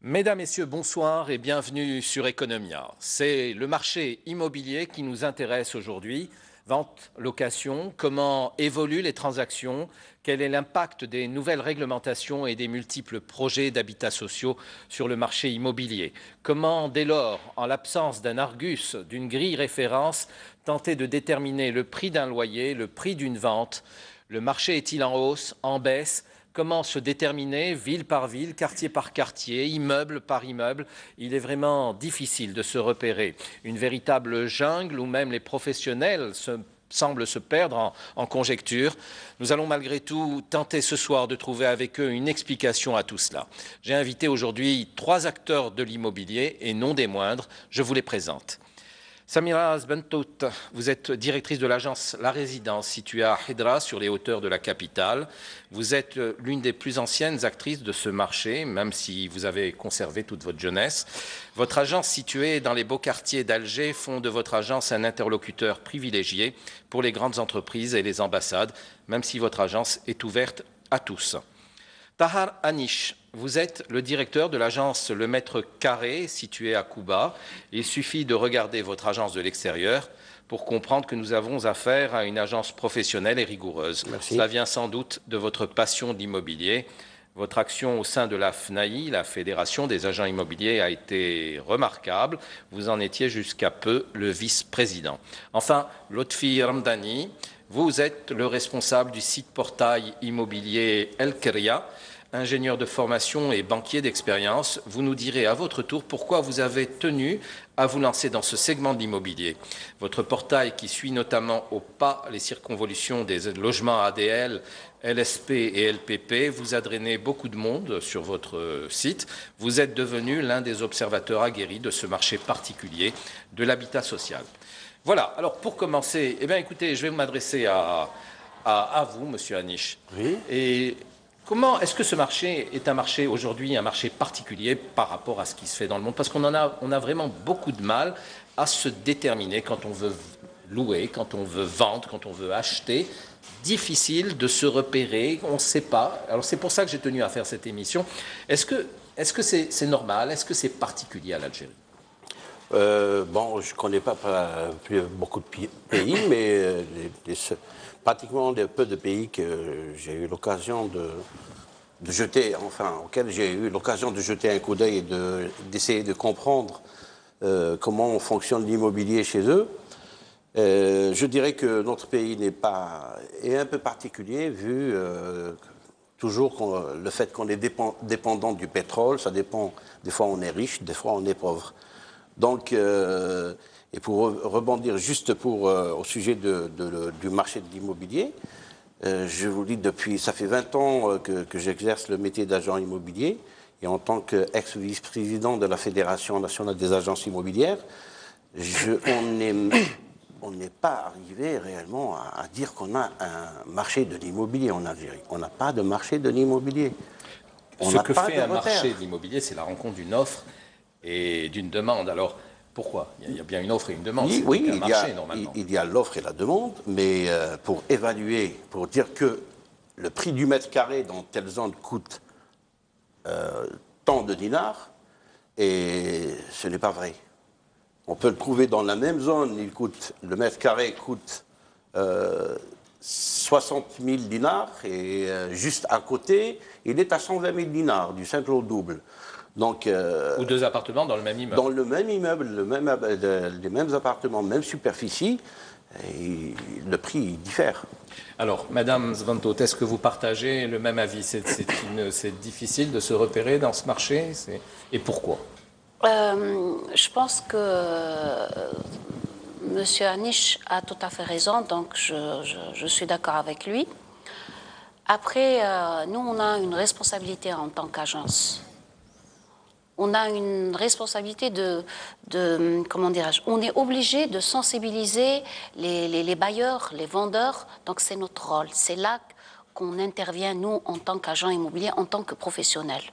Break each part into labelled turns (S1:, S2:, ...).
S1: Mesdames, Messieurs, bonsoir et bienvenue sur Economia. C'est le marché immobilier qui nous intéresse aujourd'hui. Vente, location, comment évoluent les transactions, quel est l'impact des nouvelles réglementations et des multiples projets d'habitats sociaux sur le marché immobilier. Comment, dès lors, en l'absence d'un argus, d'une grille référence, tenter de déterminer le prix d'un loyer, le prix d'une vente. Le marché est-il en hausse, en baisse? Comment se déterminer ville par ville, quartier par quartier, immeuble par immeuble? Il est vraiment difficile de se repérer. Une véritable jungle où même les professionnels semblent se perdre en conjecture. Nous allons malgré tout tenter ce soir de trouver avec eux une explication à tout cela. J'ai invité aujourd'hui 3 acteurs de l'immobilier et non des moindres. Je vous les présente. Samira Sbentout, vous êtes directrice de l'agence La Résidence située à Hydra, sur les hauteurs de la capitale. Vous êtes l'une des plus anciennes actrices de ce marché, même si vous avez conservé toute votre jeunesse. Votre agence située dans les beaux quartiers d'Alger font de votre agence un interlocuteur privilégié pour les grandes entreprises et les ambassades, même si votre agence est ouverte à tous. Tahar Anish, vous êtes le directeur de l'agence Le Mètre Carré, située à Cuba. Il suffit de regarder votre agence de l'extérieur pour comprendre que nous avons affaire à une agence professionnelle et rigoureuse.
S2: Merci.
S1: Cela vient sans doute de votre passion d'immobilier. Votre action au sein de la FNAI, la Fédération des agents immobiliers, a été remarquable. Vous en étiez jusqu'à peu le vice-président. Enfin, Lotfi Ramdani, vous êtes le responsable du site portail immobilier El Keria, ingénieur de formation et banquier d'expérience. Vous nous direz à votre tour pourquoi vous avez tenu à vous lancer dans ce segment de l'immobilier. Votre portail, qui suit notamment au pas les circonvolutions des logements ADL, LSP et LPP, vous a drainé beaucoup de monde sur votre site. Vous êtes devenu l'un des observateurs aguerris de ce marché particulier de l'habitat social. Voilà, alors pour commencer, eh bien, écoutez, je vais m'adresser à vous, Monsieur Anish.
S2: Oui.
S1: Et comment est-ce que ce marché est un marché aujourd'hui, un marché particulier par rapport à ce qui se fait dans le monde? Parce qu'on a vraiment beaucoup de mal à se déterminer quand on veut louer, quand on veut vendre, quand on veut acheter. Difficile de se repérer, on ne sait pas. Alors c'est pour ça que j'ai tenu à faire cette émission. Est-ce que c'est normal? Est-ce que c'est particulier à l'Algérie?
S2: Bon, je ne connais pas beaucoup de pays, mais pratiquement peu de pays que j'ai eu l'occasion de jeter, enfin, auxquels j'ai eu l'occasion de jeter un coup d'œil et d'essayer de comprendre comment fonctionne l'immobilier chez eux. Je dirais que notre pays est un peu particulier vu toujours le fait qu'on est dépendant du pétrole. Ça dépend, des fois on est riche, des fois on est pauvre. Donc, et pour rebondir juste au sujet du marché de l'immobilier, je vous dis ça fait 20 ans que j'exerce le métier d'agent immobilier, et en tant qu'ex-vice-président de la Fédération nationale des agences immobilières, on n'est pas arrivé réellement à dire qu'on a un marché de l'immobilier en Algérie. On n'a pas de marché de l'immobilier.
S1: Ce que fait un marché de l'immobilier, c'est la rencontre d'une offre et d'une demande. Alors, pourquoi? Il y a bien une offre et une demande.
S2: Oui,
S1: un marché, normalement.
S2: Il y a l'offre et la demande, mais pour évaluer, pour dire que le prix du mètre carré dans telle zone coûte tant de dinars, et ce n'est pas vrai. On peut le trouver dans la même zone, le mètre carré coûte 60 000 dinars, et juste à côté, il est à 120 000 dinars, du simple au double. Donc,
S1: ou 2 appartements dans le même immeuble.
S2: Dans le même immeuble, les mêmes appartements, même superficie, et le prix diffère.
S1: Alors, Madame Sbentout, est-ce que vous partagez le même avis? C'est difficile de se repérer dans ce marché, et pourquoi?
S3: Je pense que Monsieur Anish a tout à fait raison, donc je suis d'accord avec lui. Après, nous, on a une responsabilité en tant qu'agence. On a une responsabilité comment dirais-je, on est obligé de sensibiliser les bailleurs, les vendeurs, donc c'est notre rôle. C'est là qu'on intervient, nous, en tant qu'agents immobiliers, en tant que professionnels.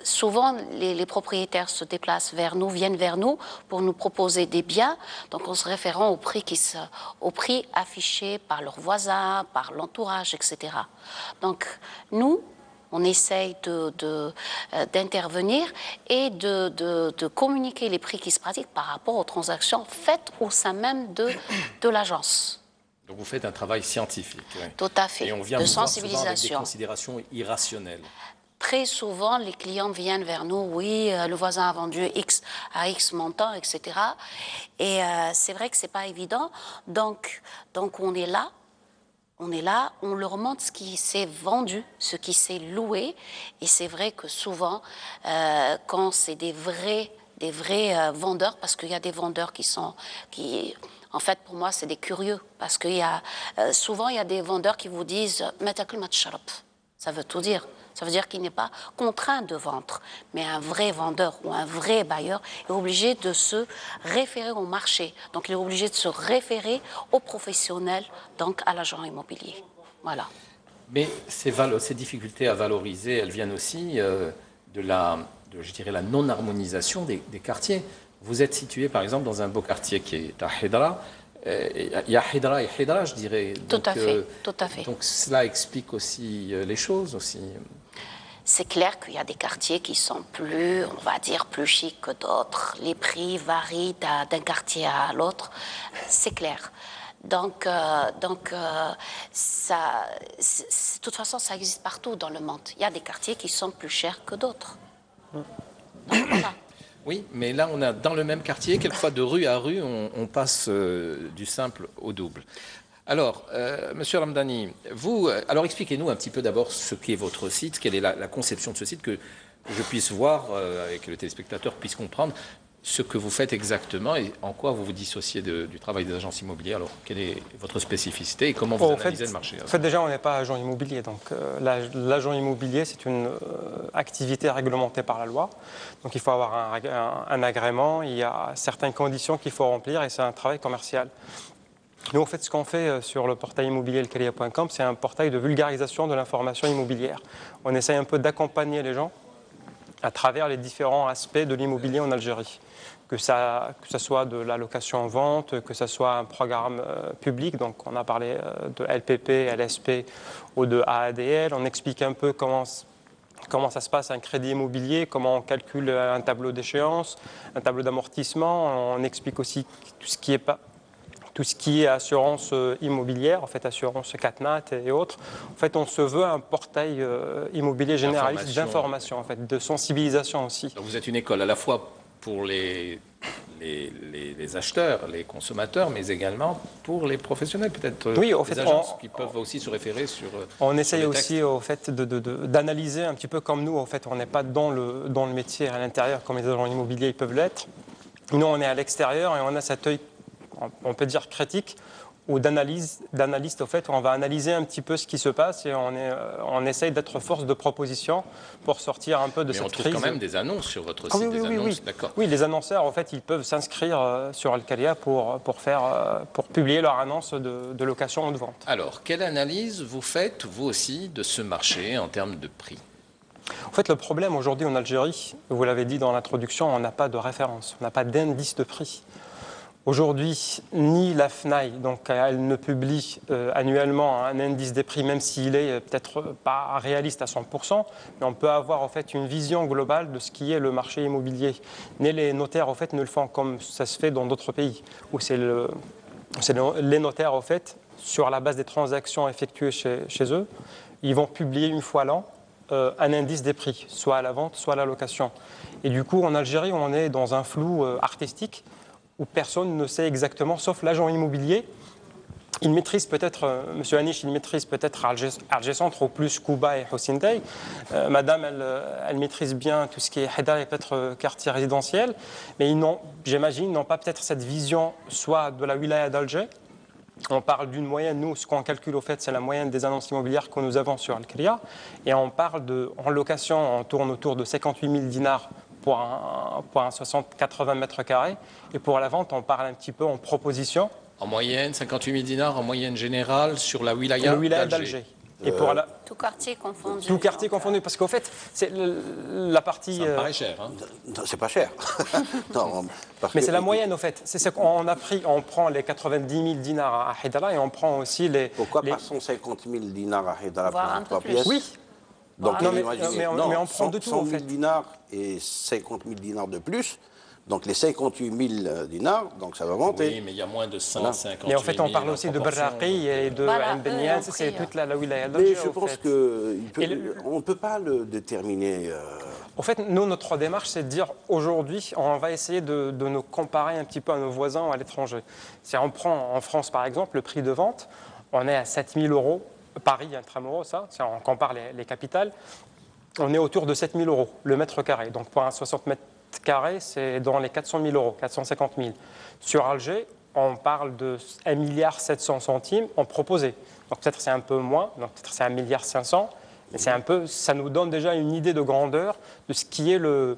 S3: Souvent, les propriétaires se déplacent vers nous, viennent vers nous pour nous proposer des biens, donc en se référant au prix affiché par leurs voisins, par l'entourage, etc. Donc, nous, On essaye d'intervenir et de communiquer les prix qui se pratiquent par rapport aux transactions faites au sein même de l'agence.
S1: Donc vous faites un travail scientifique. Oui.
S3: Tout à fait,
S1: et on vient
S3: de
S1: vous voir souvent avec des
S3: sensibilisation.
S1: considérations irrationnelles.
S3: Très souvent, les clients viennent vers nous, oui, le voisin a vendu X à X montant, etc. Et c'est vrai que c'est pas évident. Donc on est là, on leur montre ce qui s'est vendu, ce qui s'est loué. Et c'est vrai que souvent, quand c'est des vrais vendeurs, parce qu'il y a des vendeurs en fait, pour moi, c'est des curieux, parce qu'il y a souvent il y a des vendeurs qui vous disent "Matakul matcharab". Ça veut tout dire. Ça veut dire qu'il n'est pas contraint de vendre. Mais un vrai vendeur ou un vrai bailleur est obligé de se référer au marché. Donc, il est obligé de se référer aux professionnels, donc à l'agent immobilier. Voilà.
S1: Mais ces difficultés à valoriser, elles viennent aussi de la non-harmonisation des quartiers. Vous êtes situé, par exemple, dans un beau quartier qui est à Hidra. Il y a Hidra et Hidra, je dirais.
S3: Tout à fait, tout à fait.
S1: Donc cela explique aussi les choses aussi.
S3: C'est clair qu'il y a des quartiers qui sont plus, on va dire, plus chics que d'autres. Les prix varient d'un quartier à l'autre. C'est clair. Donc, ça, de toute façon, ça existe partout dans le monde. Il y a des quartiers qui sont plus chers que d'autres. Donc, voilà.
S1: Oui, mais là, on a dans le même quartier, quelquefois de rue à rue, on passe du simple au double. Alors, Monsieur Ramdani, vous, alors expliquez-nous un petit peu d'abord ce qu'est votre site, quelle est la conception de ce site, que je puisse voir et que le téléspectateur puisse comprendre ce que vous faites exactement et en quoi vous vous dissociez du travail des agences immobilières. Alors, quelle est votre spécificité et comment vous analysez le marché?
S4: En fait, déjà, on n'est pas agent immobilier. Donc, l'agent immobilier, c'est une activité réglementée par la loi. Donc, il faut avoir un agrément, il y a certaines conditions qu'il faut remplir et c'est un travail commercial. Nous, en fait, ce qu'on fait sur le portail immobilier elkaria.com, c'est un portail de vulgarisation de l'information immobilière. On essaye un peu d'accompagner les gens à travers les différents aspects de l'immobilier en Algérie. Que ça soit de la location en vente, que ce soit un programme public, donc on a parlé de LPP, LSP ou de AADL. On explique un peu comment ça se passe un crédit immobilier, comment on calcule un tableau d'échéance, un tableau d'amortissement. On explique aussi tout ce qui est assurance immobilière, en fait assurance CatNat et autres. En fait, on se veut un portail immobilier généraliste d'information, en fait, de sensibilisation aussi.
S1: Donc vous êtes une école à la fois pour les acheteurs, les consommateurs, mais également pour les professionnels, peut-être.
S4: Oui, au
S1: les
S4: fait,
S1: agences qui peuvent aussi se référer sur.
S4: On essaye
S1: sur
S4: aussi, au fait, d'analyser un petit peu comme nous. En fait, on n'est pas dans le métier à l'intérieur comme les agents immobiliers ils peuvent l'être. Nous, on est à l'extérieur et on a cet œil, on peut dire critique, ou d'analyste, au fait, où on va analyser un petit peu ce qui se passe et on essaye d'être force de proposition pour sortir un peu de cette crise.
S1: Mais on trouve quand même des annonces sur votre site,
S4: oui.
S1: D'accord.
S4: Oui, les annonceurs, en fait, ils peuvent s'inscrire sur Alkaria pour publier leur annonce de location ou de vente.
S1: Alors, quelle analyse vous faites, vous aussi, de ce marché en termes de prix?
S4: En fait, le problème aujourd'hui en Algérie, vous l'avez dit dans l'introduction, on n'a pas de référence, on n'a pas d'indice de prix. Aujourd'hui, ni la FNAI, donc elle ne publie annuellement un indice des prix, même s'il est peut-être pas réaliste à 100%, mais on peut avoir en fait une vision globale de ce qui est le marché immobilier. Mais les notaires en fait ne le font comme ça se fait dans d'autres pays, où c'est les notaires en fait, sur la base des transactions effectuées chez eux, ils vont publier une fois l'an un indice des prix, soit à la vente, soit à la location. Et du coup, en Algérie, on est dans un flou artistique, où personne ne sait exactement, sauf l'agent immobilier. Il maîtrise peut-être, M. Anish, il maîtrise peut-être Alger Centre ou plus Kouba et Houssindey. Madame, elle maîtrise bien tout ce qui est Hidra et peut-être quartier résidentiel. Mais j'imagine, ils n'ont pas peut-être cette vision soit de la wilaya d'Alger. On parle d'une moyenne, nous, ce qu'on calcule au fait, c'est la moyenne des annonces immobilières que nous avons sur Al-Kria. Et on parle en location, on tourne autour de 58 000 dinars pour un 80 mètres carrés. Et pour la vente, on parle un petit peu en proposition.
S1: En moyenne, 58 000 dinars en moyenne générale sur la wilaya
S4: d'Alger. Et pour
S3: tout quartier confondu.
S4: Tout quartier confondu, parce qu'au fait, c'est la partie.
S1: Ça me paraît cher. Hein.
S2: Non, c'est pas cher. Non,
S4: mais c'est la moyenne, au fait. C'est ce qu'on a pris. On prend les 90 000 dinars à Hidra et on prend aussi les.
S2: Pourquoi pas 150 000 dinars à Hidra pour
S3: un
S2: trois
S3: peu plus.
S2: pièces?
S4: Oui.
S2: Donc,
S4: Non, mais
S2: imaginez,
S4: on prend de tout,
S2: 100
S4: en
S2: 000
S4: fait.
S2: dinars et 50 000 dinars de plus. Donc, les 58 000 dinars, donc ça va monter.
S1: Oui, mais il y a moins de 150 000.
S4: Mais en fait, on parle aussi de Barraqi et de
S3: Voilà,
S4: Ain Benian,
S3: eux,
S4: c'est toute la wilaya
S2: Mais
S4: d'Alger,
S2: je
S4: au
S2: pense
S4: fait.
S2: qu'on ne peut pas le déterminer.
S4: En fait, nous, notre démarche, c'est de dire aujourd'hui, on va essayer de nous comparer un petit peu à nos voisins à l'étranger. Si on prend en France, par exemple, le prix de vente, on est à 7 000 euros, Paris, intramuros, ça, si on compare les capitales, on est autour de 7 000 euros le mètre carré. Donc pour un 60 mètres carrés, c'est dans les 400 000 euros, 450 000. Sur Alger, on parle de 1,7 milliard en proposé. Donc peut-être c'est un peu moins, donc peut-être c'est 1,5 milliard. Mais c'est un peu, ça nous donne déjà une idée de grandeur de ce qui est le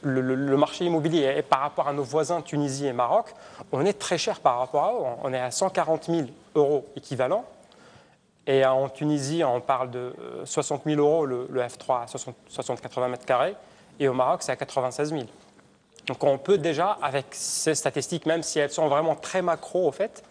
S4: marché immobilier. Et par rapport à nos voisins Tunisie et Maroc, on est très cher par rapport à eux. On est à 140 000 euros équivalent. Et en Tunisie, on parle de 60 000 euros le F3 à 60-80 mètres carrés. Et au Maroc, c'est à 96 000. Donc on peut déjà, avec ces statistiques, même si elles sont vraiment très macro au fait,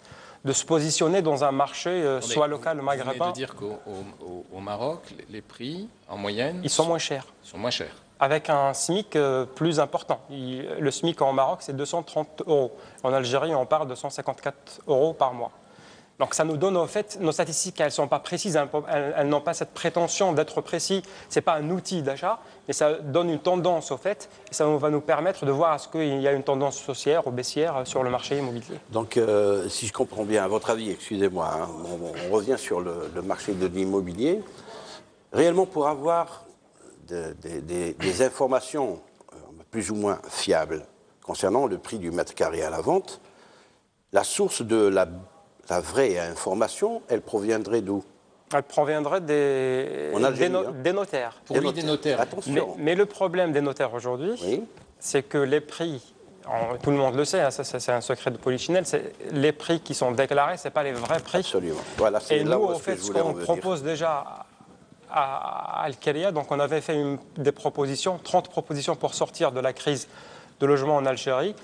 S4: de se positionner dans un marché soit local, maghrébin.
S1: Vous venez de dire qu'au Maroc, les prix, en moyenne,
S4: ils sont moins chers.
S1: sont moins chers.
S4: Avec un SMIC plus important. Le SMIC en Maroc, c'est 230 euros. En Algérie, on parle de 154 euros par mois. Donc ça nous donne, en fait, nos statistiques, elles ne sont pas précises, elles n'ont pas cette prétention d'être précis. Ce n'est pas un outil d'achat, mais ça donne une tendance, au fait, et ça va nous permettre de voir est-ce qu'il y a une tendance haussière ou baissière sur le marché immobilier.
S2: Donc, si je comprends bien, à votre avis, excusez-moi, hein, on revient sur le marché de l'immobilier. Réellement, pour avoir des informations plus ou moins fiables concernant le prix du mètre carré à la vente, la source de la vraie information, elle proviendrait d'où?
S4: Elle proviendrait des notaires.
S1: Pour lui, des notaires.
S2: Attention.
S4: Mais le problème des notaires aujourd'hui,
S2: Oui.
S4: c'est que les prix, tout le monde le sait, hein, ça c'est un secret de polichinelle, les prix qui sont déclarés, ce n'est pas les vrais prix.
S2: Absolument. Voilà,
S4: Et
S2: là
S4: nous,
S2: où
S4: en fait,
S2: je
S4: ce
S2: voulais en
S4: qu'on
S2: venir.
S4: propose déjà à Al-Khalia, donc on avait fait des propositions, 30 propositions pour sortir de la crise de logement en Algérie.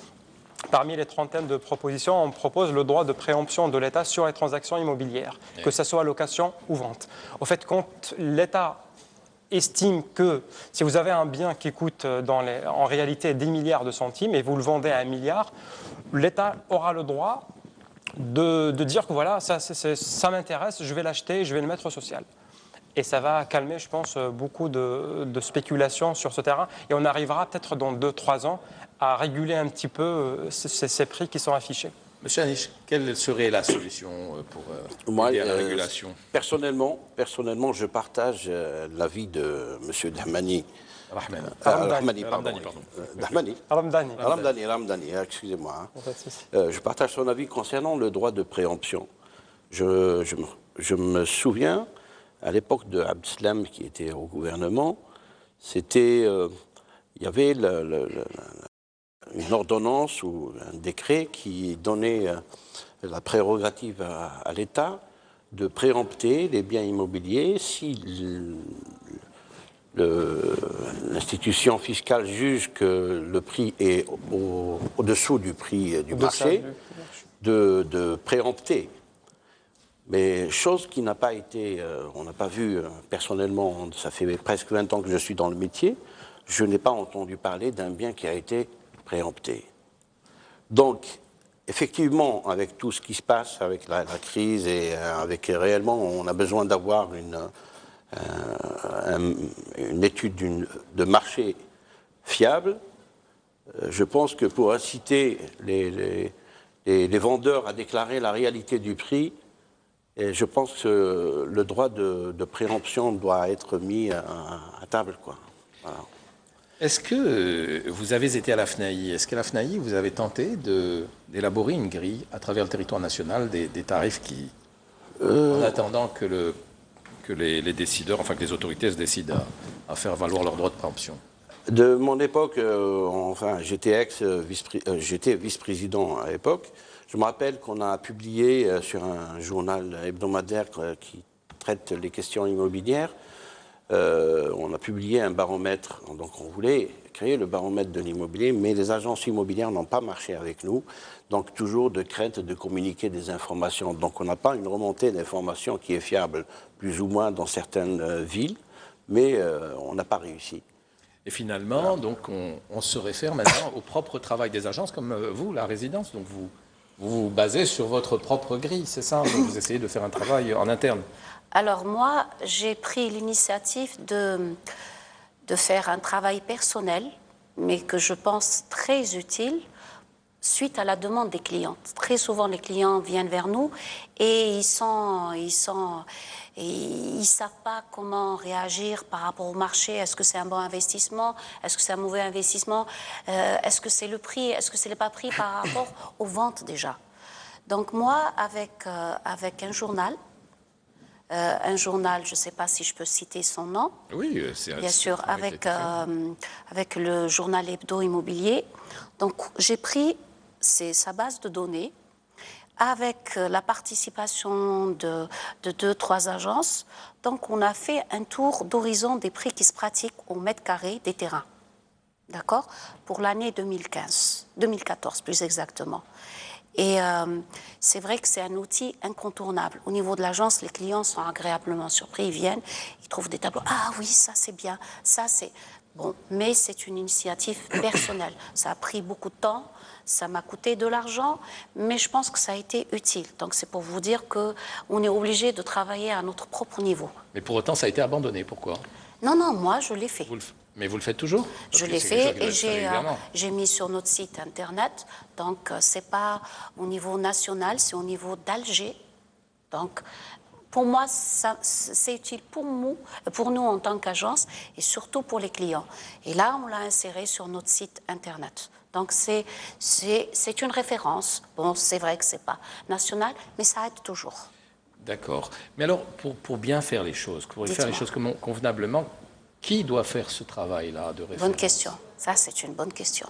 S4: Parmi les trentaines de propositions, on propose le droit de préemption de l'État sur les transactions immobilières, que ce soit location ou vente. Au fait, quand l'État estime que si vous avez un bien qui coûte en réalité 10 milliards de centimes et vous le vendez à 1 milliard, l'État aura le droit de dire que voilà, ça m'intéresse, je vais l'acheter, je vais le mettre au social. Et ça va calmer, je pense, beaucoup de spéculation sur ce terrain. Et on arrivera peut-être dans 2-3 ans à réguler un petit peu ces prix qui sont affichés.
S1: Monsieur Anish, quelle serait la solution pour aider à la régulation?
S2: Personnellement, je partage l'avis de M. Dahmani.
S1: Ramdani,
S2: Ramdani, excusez-moi. Je partage son avis concernant le droit de préemption. Je me souviens, à l'époque de Abdeslam, qui était au gouvernement, il y avait une ordonnance ou un décret qui donnait la prérogative à l'État de préempter les biens immobiliers si l'institution fiscale juge que le prix est au-dessous du prix du marché, de préempter. Mais chose qui n'a pas été, on n'a pas vu personnellement, ça fait presque 20 ans que je suis dans le métier, je n'ai pas entendu parler d'un bien qui a été préempté. Donc, effectivement, avec tout ce qui se passe, avec la crise et avec réellement, on a besoin d'avoir une étude de marché fiable. Je pense que pour inciter les vendeurs à déclarer la réalité du prix, et je pense que le droit de préemption doit être mis à table, quoi. Voilà.
S1: Est-ce que vous avez été à la FNAI? Est-ce qu'à la FNAI, vous avez tenté d'élaborer une grille à travers le territoire national des tarifs en attendant que les décideurs, enfin que les autorités se décident à faire valoir leur droit de préemption?
S2: De mon époque, j'étais vice-président à l'époque. Je me rappelle qu'on a publié sur un journal hebdomadaire qui traite les questions immobilières, on a publié un baromètre. Donc on voulait créer le baromètre de l'immobilier, mais les agences immobilières n'ont pas marché avec nous. Donc toujours de crainte de communiquer des informations. Donc on n'a pas une remontée d'informations qui est fiable, plus ou moins dans certaines villes. mais on n'a pas réussi.
S1: Et finalement, donc, on se réfère maintenant au propre travail des agences, comme vous, la résidence. Donc, vous vous basez sur votre propre grille, c'est ça? Donc, vous essayez de faire un travail en interne.
S3: Alors moi, j'ai pris l'initiative de faire un travail personnel, mais que je pense très utile, suite à la demande des clients. Très souvent, les clients viennent vers nous et ils savent pas comment réagir par rapport au marché. Est-ce que c'est un bon investissement? Est-ce que c'est un mauvais investissement? Est-ce que c'est le prix? Est-ce que c'est pas prix par rapport aux ventes déjà? Donc moi, avec un journal, je ne sais pas si je peux citer son nom.
S1: Oui, c'est
S3: bien sûr, avec le journal Hebdo Immobilier. Donc j'ai pris sa base de données avec la participation de 2-3 agences. Donc on a fait un tour d'horizon des prix qui se pratiquent au mètre carré des terrains. D'accord? Pour l'année 2014 plus exactement. Et c'est vrai que c'est un outil incontournable. Au niveau de l'agence, les clients sont agréablement surpris. Ils viennent, ils trouvent des tableaux. Ah oui, ça c'est bien, ça c'est... Bon, mais c'est une initiative personnelle. Ça a pris beaucoup de temps, ça m'a coûté de l'argent, mais je pense que ça a été utile. Donc c'est pour vous dire qu'on est obligé de travailler à notre propre niveau.
S1: Mais pour autant, ça a été abandonné. Pourquoi?
S3: Non, moi je l'ai fait.
S1: Mais vous le faites toujours?
S3: Je l'ai fait et j'ai mis sur notre site internet. Donc, c'est pas au niveau national, c'est au niveau d'Alger. Donc, pour moi, c'est utile pour nous en tant qu'agence et surtout pour les clients. Et là, on l'a inséré sur notre site internet. Donc, c'est une référence. Bon, c'est vrai que c'est pas national, mais ça aide toujours.
S1: D'accord. Mais alors, pour bien faire les choses, pour faire les choses convenablement, qui doit faire ce travail-là de référence?
S3: Bonne question. Ça, c'est une bonne question.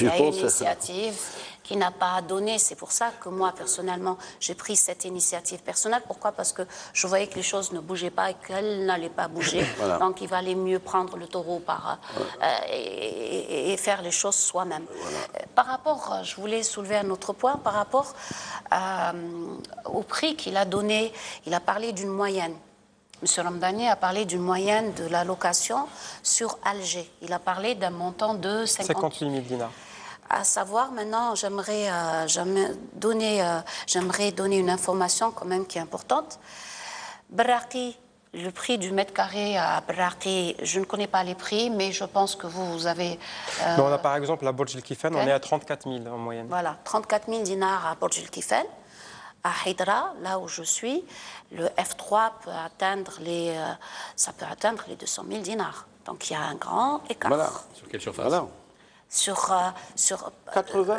S2: Il
S3: y a une initiative qui n'a pas donné. C'est pour ça que moi, personnellement, j'ai pris cette initiative personnelle. Pourquoi? Parce que je voyais que les choses ne bougeaient pas et qu'elles n'allaient pas bouger. Voilà. Donc, il valait mieux prendre le taureau et faire les choses soi-même. Voilà. Par rapport, je voulais soulever un autre point, par rapport au prix qu'il a donné. Il a parlé d'une moyenne. M. Ramdani a parlé d'une moyenne de la location sur Alger. Il a parlé d'un montant de
S4: 58 000 dinars.
S3: À savoir, maintenant, j'aimerais donner une information quand même qui est importante. Braqi, le prix du mètre carré à Braqi, je ne connais pas les prix, mais je pense que vous avez...
S4: on a par exemple à Burj El Kifan, on est à 34 000 en moyenne.
S3: Voilà, 34 000 dinars à Burj El Kifan. À Hydra, là où je suis, le F3 peut atteindre les 200 000 dinars. Donc il y a un grand écart.
S2: Voilà.
S1: Sur quelle surface?
S2: Voilà.
S3: Sur
S2: 80.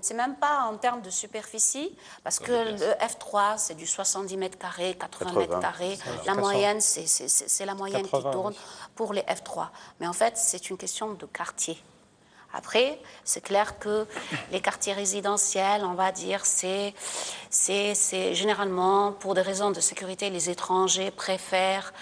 S3: C'est même pas en termes de superficie, parce que le F3, c'est du 70 mètres carrés, 80 mètres carrés. La moyenne, c'est la moyenne 80, qui tourne pour les F3. Mais en fait, c'est une question de quartier. Après, c'est clair que les quartiers résidentiels, on va dire, c'est généralement, pour des raisons de sécurité, les étrangers préfèrent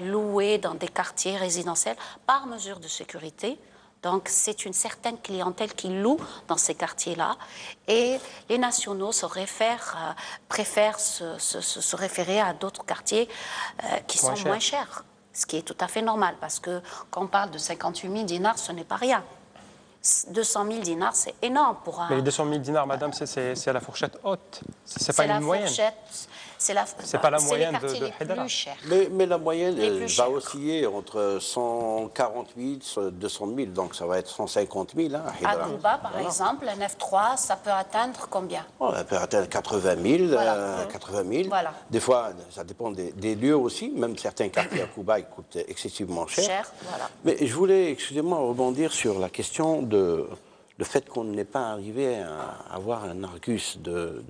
S3: louer dans des quartiers résidentiels par mesure de sécurité. Donc, c'est une certaine clientèle qui loue dans ces quartiers-là. Et les nationaux préfèrent se référer à d'autres quartiers qui sont moins chers. Ce qui est tout à fait normal, parce que quand on parle de 58 000 dinars, ce n'est pas rien. 200 000 dinars, c'est énorme pour un...
S4: Mais les 200 000 dinars, madame, c'est la fourchette haute. C'est pas une moyenne.
S3: C'est
S4: pas la moyenne
S3: de
S4: Hydra.
S2: Mais la moyenne va osciller entre 148 et 200 000, donc ça va être 150 000. Hein,
S3: à Dubaï, par exemple, un F3, ça peut atteindre combien?
S2: Ça peut atteindre 80 000. Voilà. 80 000. Voilà. Des fois, ça dépend des lieux aussi, même certains quartiers à Dubaï coûtent excessivement cher.
S3: Voilà.
S2: Mais je voulais, excusez-moi, rebondir sur la question le fait qu'on n'ait pas arrivé à avoir un Argus de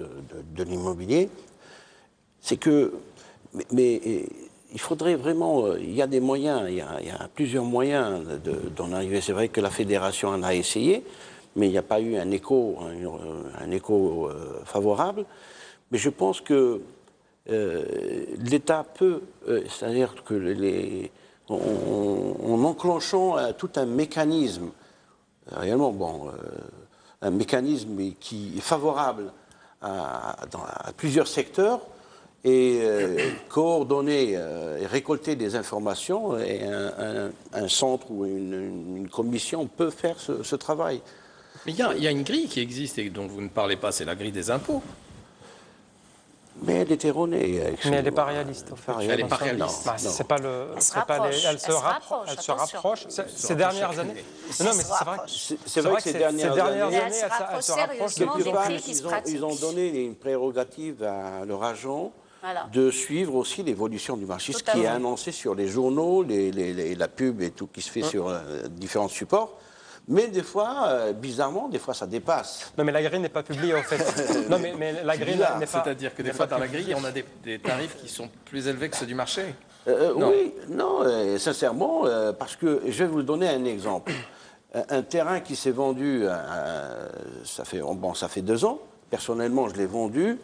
S2: l'immobilier. C'est que, mais il faudrait vraiment, il y a des moyens, il y a plusieurs moyens d'en arriver. C'est vrai que la fédération en a essayé, mais il n'y a pas eu un écho favorable. Mais je pense que l'État peut, c'est-à-dire que en enclenchant tout un mécanisme, réellement, un mécanisme qui est favorable à plusieurs secteurs, et coordonner et récolter des informations, et un centre ou une commission peut faire ce travail.
S1: Mais il y a une grille qui existe et dont vous ne parlez pas, c'est la grille des impôts.
S2: Mais elle est erronée.
S4: Mais elle n'est pas réaliste. En fait.
S1: Elle n'est pas réaliste.
S4: Bah, c'est pas le.
S3: Elle se rapproche.
S4: Elle se rapproche. Ces dernières années. Non, mais c'est vrai.
S2: C'est vrai que ces dernières années,
S3: elle se rapproche sérieusement des prix qui se pratiquent.
S2: ils ont donné une prérogative à leur agent
S3: Voilà.
S2: de suivre aussi l'évolution du marché, ce qui est annoncé sur les journaux, la pub et tout qui se fait sur différents supports. Mais des fois, bizarrement, des fois ça dépasse.
S4: Non, mais la grille n'est pas publiée, en fait. Non, mais la grille n'est pas...
S1: C'est-à-dire que des fois, dans la grille, on a des tarifs qui sont plus élevés que ceux du marché.
S2: Non. Oui, non, sincèrement, parce que je vais vous donner un exemple. Un terrain qui s'est vendu, ça fait 2 ans. Personnellement, je l'ai vendu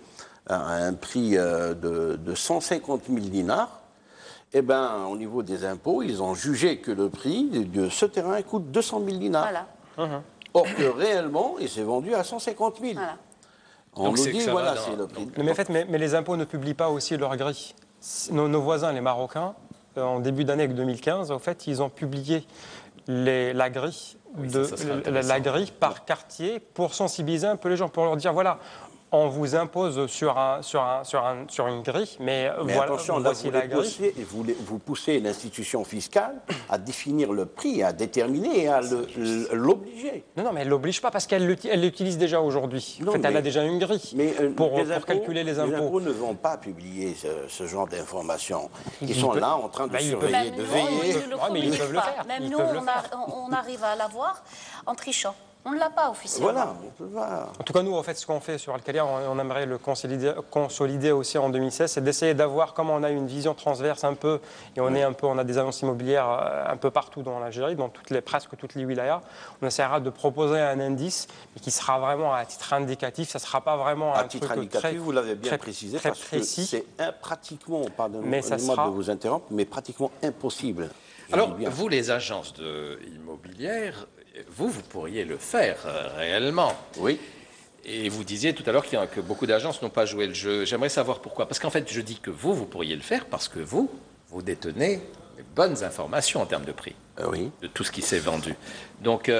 S2: à un prix de 150 000 dinars. Eh bien, au niveau des impôts, ils ont jugé que le prix de ce terrain coûte 200 000 dinars.
S3: Voilà.
S2: Or que réellement, il s'est vendu à 150 000.
S3: Voilà.
S2: On
S1: Donc,
S2: nous
S1: c'est
S2: dit,
S1: que ça
S2: voilà,
S1: va
S2: c'est le prix.
S4: Mais en fait, mais les impôts ne publient pas aussi leur grille. Nos voisins, les Marocains, en début d'année avec 2015, en fait, ils ont publié la grille, la grille par quartier pour sensibiliser un peu les gens, pour leur dire, voilà, on vous impose sur une grille, mais voilà,
S2: attention, là,
S4: voici la grille.
S2: Vous poussez l'institution fiscale à définir le prix, à déterminer et à l'obliger.
S4: Non, mais elle ne l'oblige pas parce qu'elle l'utilise déjà aujourd'hui. En fait, elle a déjà une grille pour calculer les impôts.
S2: Les impôts ne vont pas publier ce genre d'informations. Ils sont là en train de surveiller, de veiller.
S3: Mais ils peuvent le faire. Même nous, on arrive à l'avoir en trichant. On ne l'a pas officiellement.
S2: Voilà, on peut pas.
S4: En tout cas, nous, en fait, ce qu'on fait sur Al-Khalia, on aimerait le consolider aussi en 2016, c'est d'essayer d'avoir, comme on a une vision transverse un peu, et on a des annonces immobilières un peu partout dans l'Algérie, dans presque toutes les wilayas. On essaiera de proposer un indice, mais qui sera vraiment à titre indicatif. Ça ne sera pas vraiment
S2: à
S4: un
S2: titre
S4: truc
S2: indicatif,
S4: très,
S2: vous l'avez bien
S4: très,
S2: précisé,
S4: très
S2: parce
S4: précis.
S2: que c'est pratiquement, pardonnez-moi de vous interrompre, mais pratiquement impossible.
S1: Alors, vous, les agences immobilières, vous pourriez le faire réellement.
S2: Oui.
S1: Et vous disiez tout à l'heure que beaucoup d'agences n'ont pas joué le jeu. J'aimerais savoir pourquoi. Parce qu'en fait, je dis que vous pourriez le faire parce que vous détenez les bonnes informations en termes de prix.
S2: Oui.
S1: De tout ce qui s'est vendu. Donc,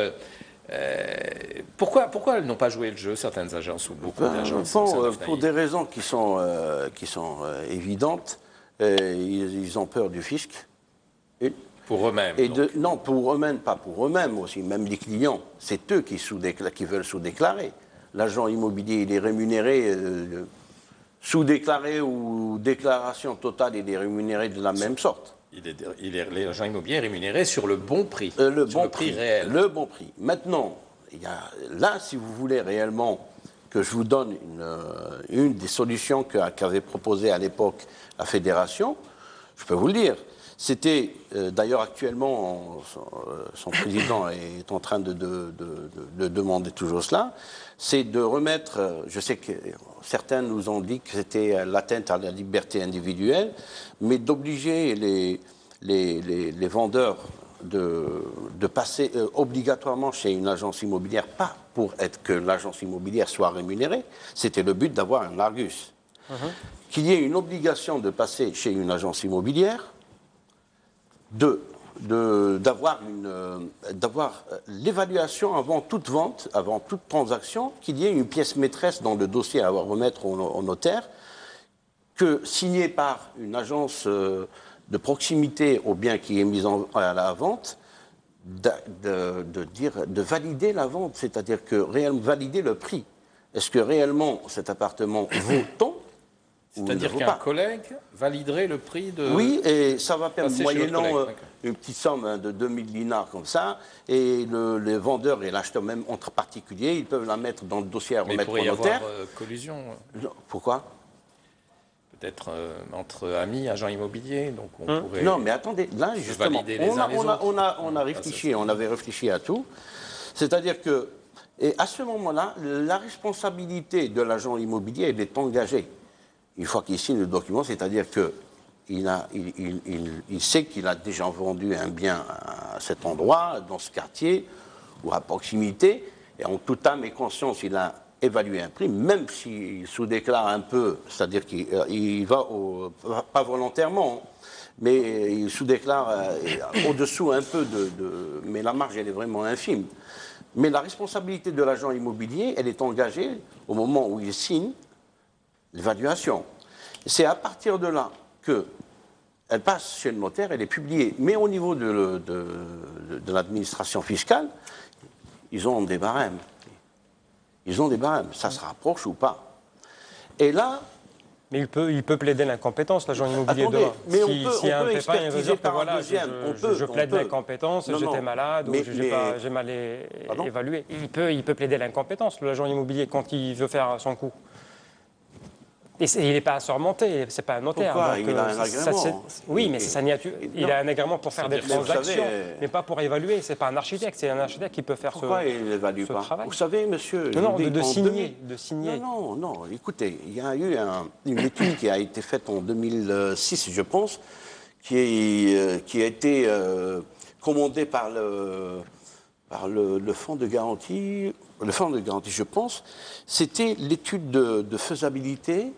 S1: pourquoi elles n'ont pas joué le jeu, certaines agences ou beaucoup d'agences
S2: pour des raisons qui sont évidentes. Ils ont peur du fisc.
S1: Pour eux-mêmes.
S2: Non, pour eux-mêmes, pas pour eux-mêmes aussi, même les clients. C'est eux qui veulent sous-déclarer. L'agent immobilier, il est rémunéré, sous-déclaré ou déclaration totale, il est rémunéré de la même sorte.
S1: L'agent immobilier est rémunéré sur le bon prix,
S2: le
S1: prix réel.
S2: Le bon prix. Maintenant, là, si vous voulez réellement que je vous donne une des solutions qu'avait proposé à l'époque la Fédération, je peux vous le dire. C'était, d'ailleurs actuellement, son président est en train de demander toujours cela, c'est de remettre, je sais que certains nous ont dit que c'était l'atteinte à la liberté individuelle, mais d'obliger les vendeurs de passer obligatoirement chez une agence immobilière, pas pour que l'agence immobilière soit rémunérée, c'était le but d'avoir un Argus. Qu'il y ait une obligation de passer chez une agence immobilière, d'avoir l'évaluation avant toute vente, avant toute transaction, qu'il y ait une pièce maîtresse dans le dossier à remettre au notaire, que signé par une agence de proximité au bien qui est mis à la vente, de valider la vente, c'est-à-dire que réellement valider le prix. Est-ce que réellement cet appartement vaut tant?
S1: C'est-à-dire qu'un collègue validerait le prix de...
S2: Oui, et ça va permettre, moyennant
S1: une
S2: petite somme de 2000 dinars comme ça, et les vendeurs et l'acheteur même entre particuliers, ils peuvent la mettre dans le dossier à remettre au notaire.
S1: Mais il pourrait y avoir collusion.
S2: Pourquoi?
S1: Peut-être entre amis, agents immobiliers, donc on pourrait...
S2: Non, mais attendez, là justement, on a réfléchi, on avait réfléchi à tout. C'est-à-dire que, et à ce moment-là, la responsabilité de l'agent immobilier, elle est engagée. Une fois qu'il signe le document, c'est-à-dire qu'il sait qu'il a déjà vendu un bien à cet endroit, dans ce quartier, ou à proximité, et en toute âme et conscience, il a évaluer un prix, même s'il sous-déclare un peu, c'est-à-dire qu'il va pas volontairement, mais il sous-déclare au-dessous un peu mais la marge, elle est vraiment infime. Mais la responsabilité de l'agent immobilier, elle est engagée au moment où il signe l'évaluation. C'est à partir de là qu'elle passe chez le notaire, elle est publiée. Mais au niveau de l'administration fiscale, ils ont des barèmes. Ils ont des barèmes. Ça se rapproche ou pas. Et là...
S4: Mais il peut plaider l'incompétence, l'agent immobilier
S2: Attendez,
S4: demain.
S2: mais on
S4: si un
S2: peut
S4: pépin, il veut dire que
S2: par un
S4: voilà,
S2: deuxième.
S4: je plaide l'incompétence, j'étais malade, ou j'ai mal évalué. Il peut plaider l'incompétence, l'agent immobilier, quand il veut faire son coup. Et il n'est pas assermenté, c'est pas un notaire.
S2: Pourquoi?
S4: Donc,
S2: il a un agrément.
S4: Oui, mais c'est sa nature. Il a un agrément pour faire des transactions, mais pas pour évaluer. C'est pas un architecte, c'est un architecte qui peut faire
S2: Pourquoi il n'évalue pas?
S4: travail.
S2: Vous savez, monsieur...
S4: Non, de signer.
S2: Non, écoutez, il y a eu une étude qui a été faite en 2006, je pense, qui a été commandée par le fonds de garantie, je pense. C'était l'étude de faisabilité,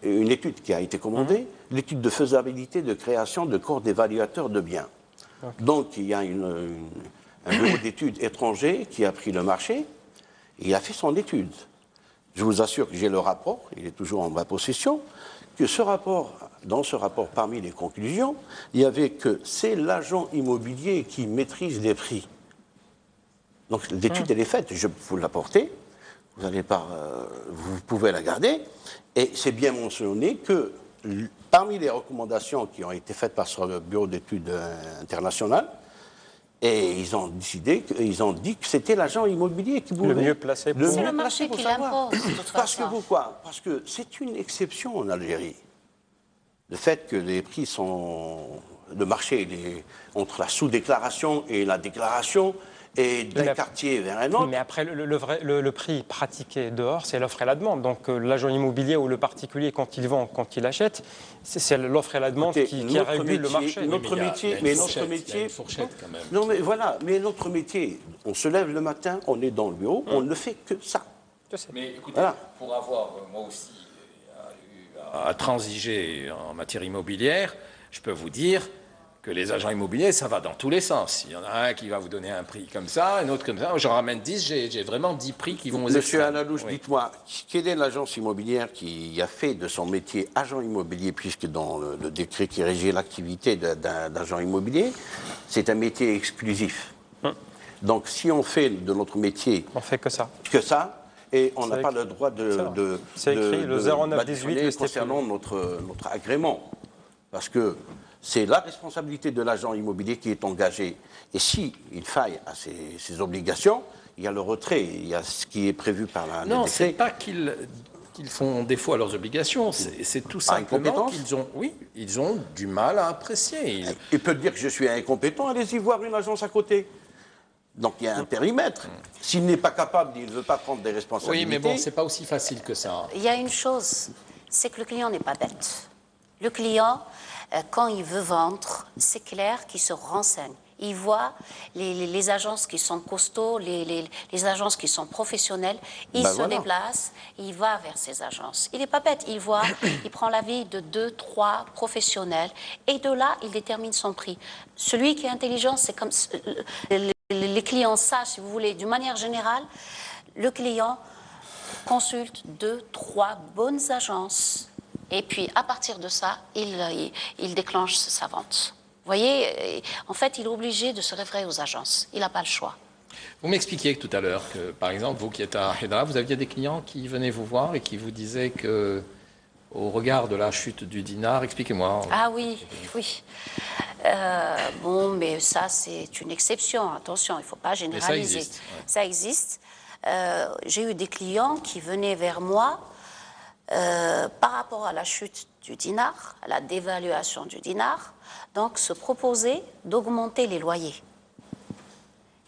S2: une étude qui a été commandée, l'étude de faisabilité de création de corps d'évaluateurs de biens. Okay. Donc, il y a un bureau d'études étranger qui a pris le marché, et il a fait son étude. Je vous assure que j'ai le rapport, il est toujours en ma possession, que dans ce rapport, parmi les conclusions, il y avait que c'est l'agent immobilier qui maîtrise les prix. Donc l'étude, elle est faite, je peux vous l'apporter, vous pouvez la garder, et c'est bien mentionné que parmi les recommandations qui ont été faites par le Bureau d'études international, et ils ont dit que c'était l'agent immobilier qui pouvait...
S4: Le mieux placé pour...
S3: C'est le marché qui l'impose, de toute façon.
S2: Pourquoi? Parce que c'est une exception en Algérie. Le fait que les prix sont... Le marché, entre la sous-déclaration et la déclaration, et d'un quartier vers un autre.
S4: Oui, mais après, le prix pratiqué dehors, c'est l'offre et la demande. Donc l'agent immobilier ou le particulier, quand il vend, quand il achète, c'est l'offre et la demande qui régule le marché.
S2: Notre métier... Il y a une fourchette quand même. Non, mais voilà, mais notre métier, on se lève le matin, on est dans le bureau, on ne fait que ça.
S1: Mais écoutez, pour avoir, moi aussi, à transiger en matière immobilière, je peux vous dire que les agents immobiliers, ça va dans tous les sens. Il y en a un qui va vous donner un prix comme ça, un autre comme ça. J'en ramène 10, j'ai vraiment 10 prix qui vont aux
S2: Monsieur Analouche, dites-moi, quelle est l'agence immobilière qui a fait de son métier agent immobilier, puisque dans le décret qui régit l'activité d'agent immobilier, c'est un métier exclusif. Donc si on fait de notre métier...
S4: On fait que ça.
S2: Et on n'a pas le droit de
S4: c'est écrit le 0918
S2: concernant notre agrément. Parce que c'est la responsabilité de l'agent immobilier qui est engagé. Et s'il faille à ses obligations, il y a le retrait, il y a ce qui est prévu par la...
S1: Non, ce n'est pas qu'ils font défaut à leurs obligations, c'est tout simplement qu'ils ont du mal à apprécier.
S2: Il peut dire que je suis incompétent, allez-y voir une agence à côté. Donc il y a un périmètre. S'il n'est pas capable, il ne veut pas prendre des responsabilités.
S1: Oui, mais bon, c'est pas aussi facile que ça.
S3: Il y a une chose, c'est que le client n'est pas bête. Le client, quand il veut vendre, c'est clair qu'il se renseigne. Il voit les agences qui sont costauds, les agences qui sont professionnelles. Il se déplace, il va vers ces agences. Il n'est pas bête. Il voit, il prend l'avis de 2, 3 professionnels. Et de là, il détermine son prix. Celui qui est intelligent, c'est comme... Les clients sachent, si vous voulez, d'une manière générale, le client consulte 2, 3 bonnes agences. Et puis, à partir de ça, il déclenche sa vente. Vous voyez, en fait, il est obligé de se référer aux agences. Il n'a pas le choix.
S1: Vous m'expliquiez tout à l'heure que, par exemple, vous qui êtes à Hedra, vous aviez des clients qui venaient vous voir et qui vous disaient que, au regard de la chute du dinar, expliquez-moi.
S3: Ah oui. Bon, mais ça, c'est une exception. Attention, il ne faut pas généraliser. Ça existe. J'ai eu des clients qui venaient vers moi par rapport à la chute du dinar, à la dévaluation du dinar, donc se proposer d'augmenter les loyers.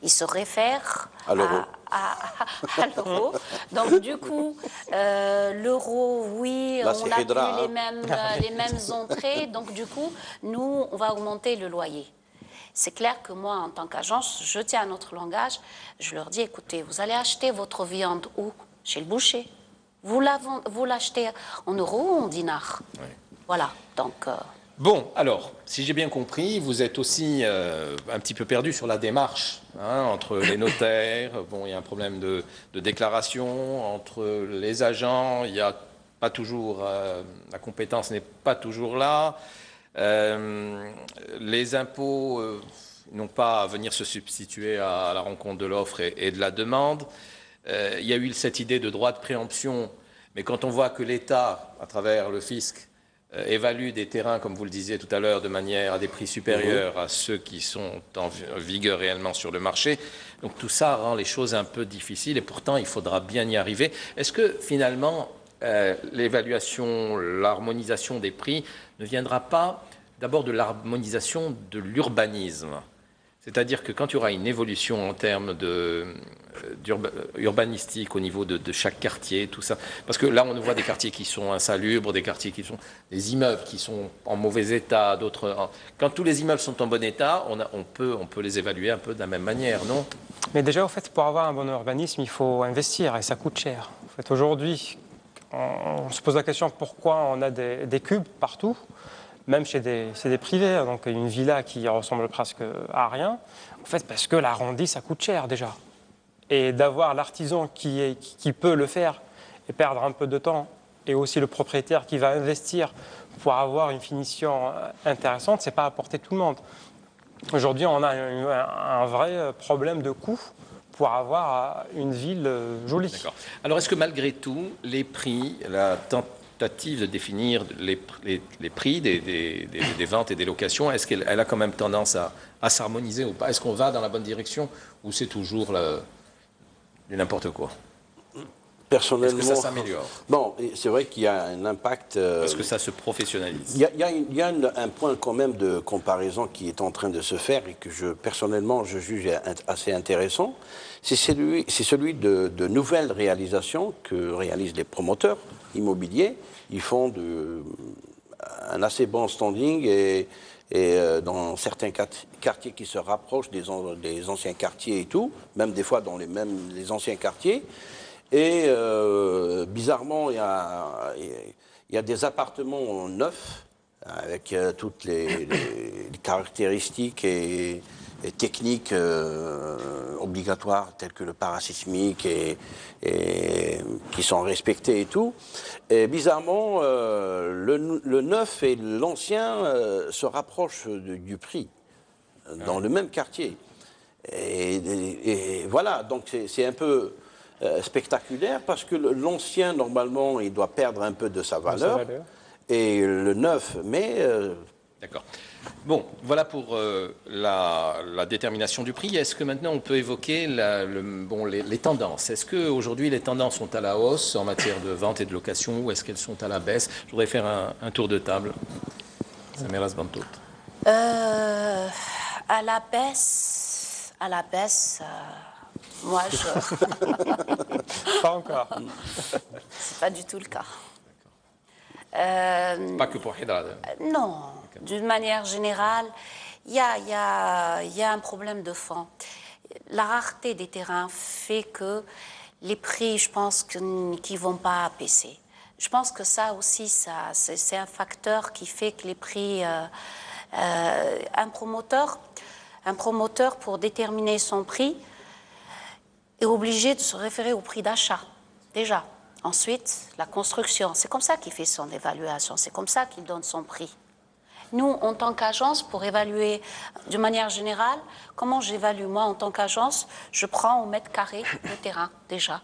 S3: Ils se réfèrent à l'euro. Donc du coup, l'euro, oui,
S2: là,
S3: on n'a plus les mêmes entrées. Donc du coup, nous, on va augmenter le loyer. C'est clair que moi, en tant qu'agence, je tiens à notre langage. Je leur dis, écoutez, vous allez acheter votre viande où? Chez le boucher. Vous l'achetez en euros ou en dinars? Oui. Voilà, donc...
S1: Bon, alors, si j'ai bien compris, vous êtes aussi un petit peu perdu sur la démarche, hein, entre les notaires, bon, il y a un problème de déclaration, entre les agents, il n'y a pas toujours, la compétence n'est pas toujours là, les impôts n'ont pas à venir se substituer à la rencontre de l'offre et de la demande. Il y a eu cette idée de droit de préemption, mais quand on voit que l'État, à travers le fisc, évalue des terrains, comme vous le disiez tout à l'heure, de manière à des prix supérieurs à ceux qui sont en vigueur réellement sur le marché. Donc tout ça rend les choses un peu difficiles et pourtant il faudra bien y arriver. Est-ce que finalement l'évaluation, l'harmonisation des prix ne viendra pas d'abord de l'harmonisation de l'urbanisme ? C'est-à-dire que quand il y aura une évolution en termes urbanistique au niveau de chaque quartier, tout ça, parce que là on voit des quartiers qui sont insalubres, des quartiers qui sont des immeubles qui sont en mauvais état, d'autres. Quand tous les immeubles sont en bon état, on peut les évaluer un peu de la même manière, non?
S4: Mais déjà, au fait, pour avoir un bon urbanisme, il faut investir et ça coûte cher. En fait, aujourd'hui, on se pose la question pourquoi on a des cubes partout. Même chez des privés, donc une villa qui ressemble presque à rien, en fait, parce que l'arrondi, ça coûte cher déjà. Et d'avoir l'artisan qui peut le faire et perdre un peu de temps, et aussi le propriétaire qui va investir pour avoir une finition intéressante, c'est pas à portée de tout le monde. Aujourd'hui, on a un vrai problème de coût pour avoir une ville jolie.
S1: D'accord. Alors, est-ce que malgré tout, les prix, la tentative de définir les prix des ventes et des locations, est-ce qu'elle a quand même tendance à s'harmoniser ou pas? Est-ce qu'on va dans la bonne direction ou c'est toujours du n'importe quoi?
S2: Personnellement,
S1: est-ce que ça s'améliore?
S2: Bon, c'est vrai qu'il y a un impact...
S1: Est-ce que ça se professionnalise?
S2: Il y a un point quand même de comparaison qui est en train de se faire et que personnellement, je juge assez intéressant. C'est celui de nouvelles réalisations que réalisent les promoteurs immobiliers. Ils font un assez bon standing et dans certains quartiers qui se rapprochent des anciens quartiers et tout, même des fois dans les anciens quartiers. Et bizarrement, il y a des appartements neufs avec toutes les caractéristiques et techniques obligatoires telles que le parasismique et qui sont respectées et tout. Et bizarrement, le neuf et l'ancien se rapprochent du prix dans le même quartier. Et voilà, donc c'est un peu spectaculaire parce que l'ancien, normalement, il doit perdre un peu de sa valeur. Et le neuf, mais...
S1: D'accord. Bon, voilà pour la détermination du prix. Est-ce que maintenant on peut évoquer les tendances? Est-ce qu'aujourd'hui les tendances sont à la hausse en matière de vente et de location ou est-ce qu'elles sont à la baisse? Je voudrais faire un tour de table. Samira Sbantout.
S3: À la baisse, moi je...
S4: Pas encore.
S3: C'est pas du tout le cas.
S1: Pas que pour Hidra.
S3: Non, d'une manière générale, il y a un problème de fond. La rareté des terrains fait que les prix, je pense, qu'ils ne vont pas baisser. Je pense que ça aussi, c'est un facteur qui fait que les prix... un promoteur, pour déterminer son prix, est obligé de se référer au prix d'achat, déjà. Ensuite, la construction, c'est comme ça qu'il fait son évaluation, c'est comme ça qu'il donne son prix. Nous, en tant qu'agence, pour évaluer de manière générale, comment j'évalue moi en tant qu'agence? Je prends au mètre carré le terrain, déjà.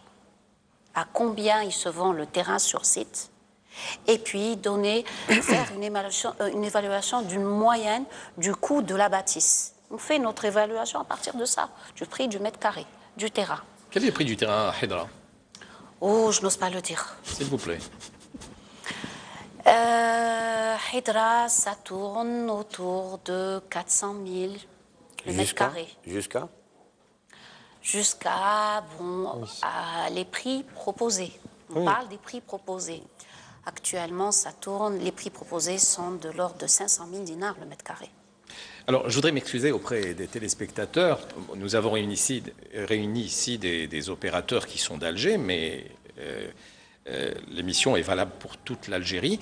S3: À combien il se vend le terrain sur site? Et puis faire une évaluation d'une moyenne du coût de la bâtisse. On fait notre évaluation à partir de ça, du prix du mètre carré, du terrain.
S1: Quel est le prix du terrain à Hidra?
S3: Oh, je n'ose pas le dire.
S1: S'il vous plaît.
S3: Hidra, ça tourne autour de 400 000 le mètre carré.
S2: Jusqu'à
S3: les prix proposés. On parle des prix proposés. Actuellement, les prix proposés sont de l'ordre de 500 000 dinars le mètre carré.
S1: Alors, je voudrais m'excuser auprès des téléspectateurs. Nous avons réuni ici des opérateurs qui sont d'Alger, mais l'émission est valable pour toute l'Algérie.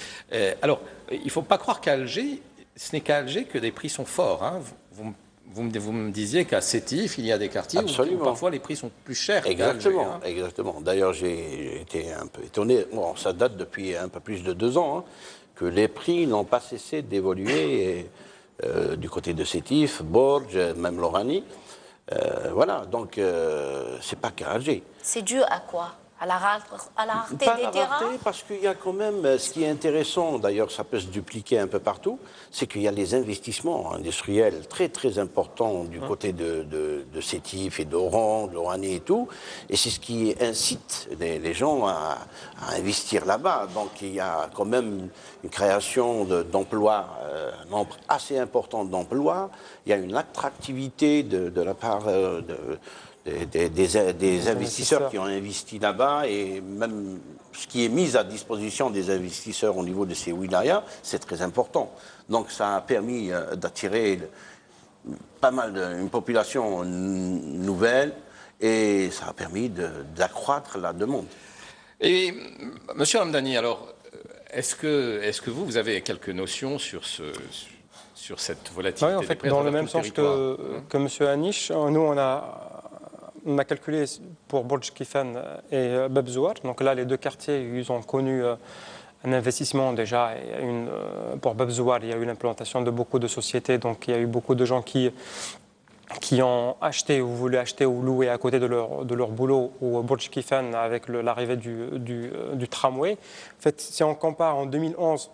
S1: Alors, il ne faut pas croire qu'Alger, ce n'est qu'à Alger que les prix sont forts. Hein. Vous me disiez qu'à Sétif, il y a des quartiers où parfois les prix sont plus chers.
S2: Exactement,
S1: qu'à Alger, hein.
S2: exactement. D'ailleurs, j'ai été un peu étonné. Bon, ça date depuis un peu plus de 2 ans, hein, que les prix n'ont pas cessé d'évoluer du côté de Sétif, Borj, même Lorani. Voilà, donc c'est pas qu'à Alger.
S3: C'est dû à quoi? À la rareté
S2: Pas
S3: des
S2: la
S3: terrains?
S2: rareté, parce qu'il y a quand même, ce qui est intéressant, d'ailleurs ça peut se dupliquer un peu partout, c'est qu'il y a les investissements industriels très très importants du côté de Sétif et d'Oran, de Lorani et tout, et c'est ce qui incite les gens à investir là-bas. Donc il y a quand même une création d'emplois, un nombre assez important d'emplois, il y a une attractivité de la part des investisseurs qui ont investi là-bas, et même ce qui est mis à disposition des investisseurs au niveau de ces wilayas, c'est très important. Donc ça a permis d'attirer pas mal une population nouvelle, et ça a permis d'accroître la demande.
S1: Et Monsieur Hamdani, alors, est-ce que vous avez quelques notions sur cette volatilité?
S4: Oui, en fait, dans le même sens que M. Anish, nous, on a calculé pour Borj Kifan et Bab Zouar. Donc là, les deux quartiers, ils ont connu un investissement déjà. Pour Bab Zouar, il y a eu l'implantation de beaucoup de sociétés. Donc il y a eu beaucoup de gens qui ont acheté ou voulu acheter ou louer à côté de leur boulot, ou Borj Kifan avec l'arrivée du tramway. En fait, si on compare en 2011,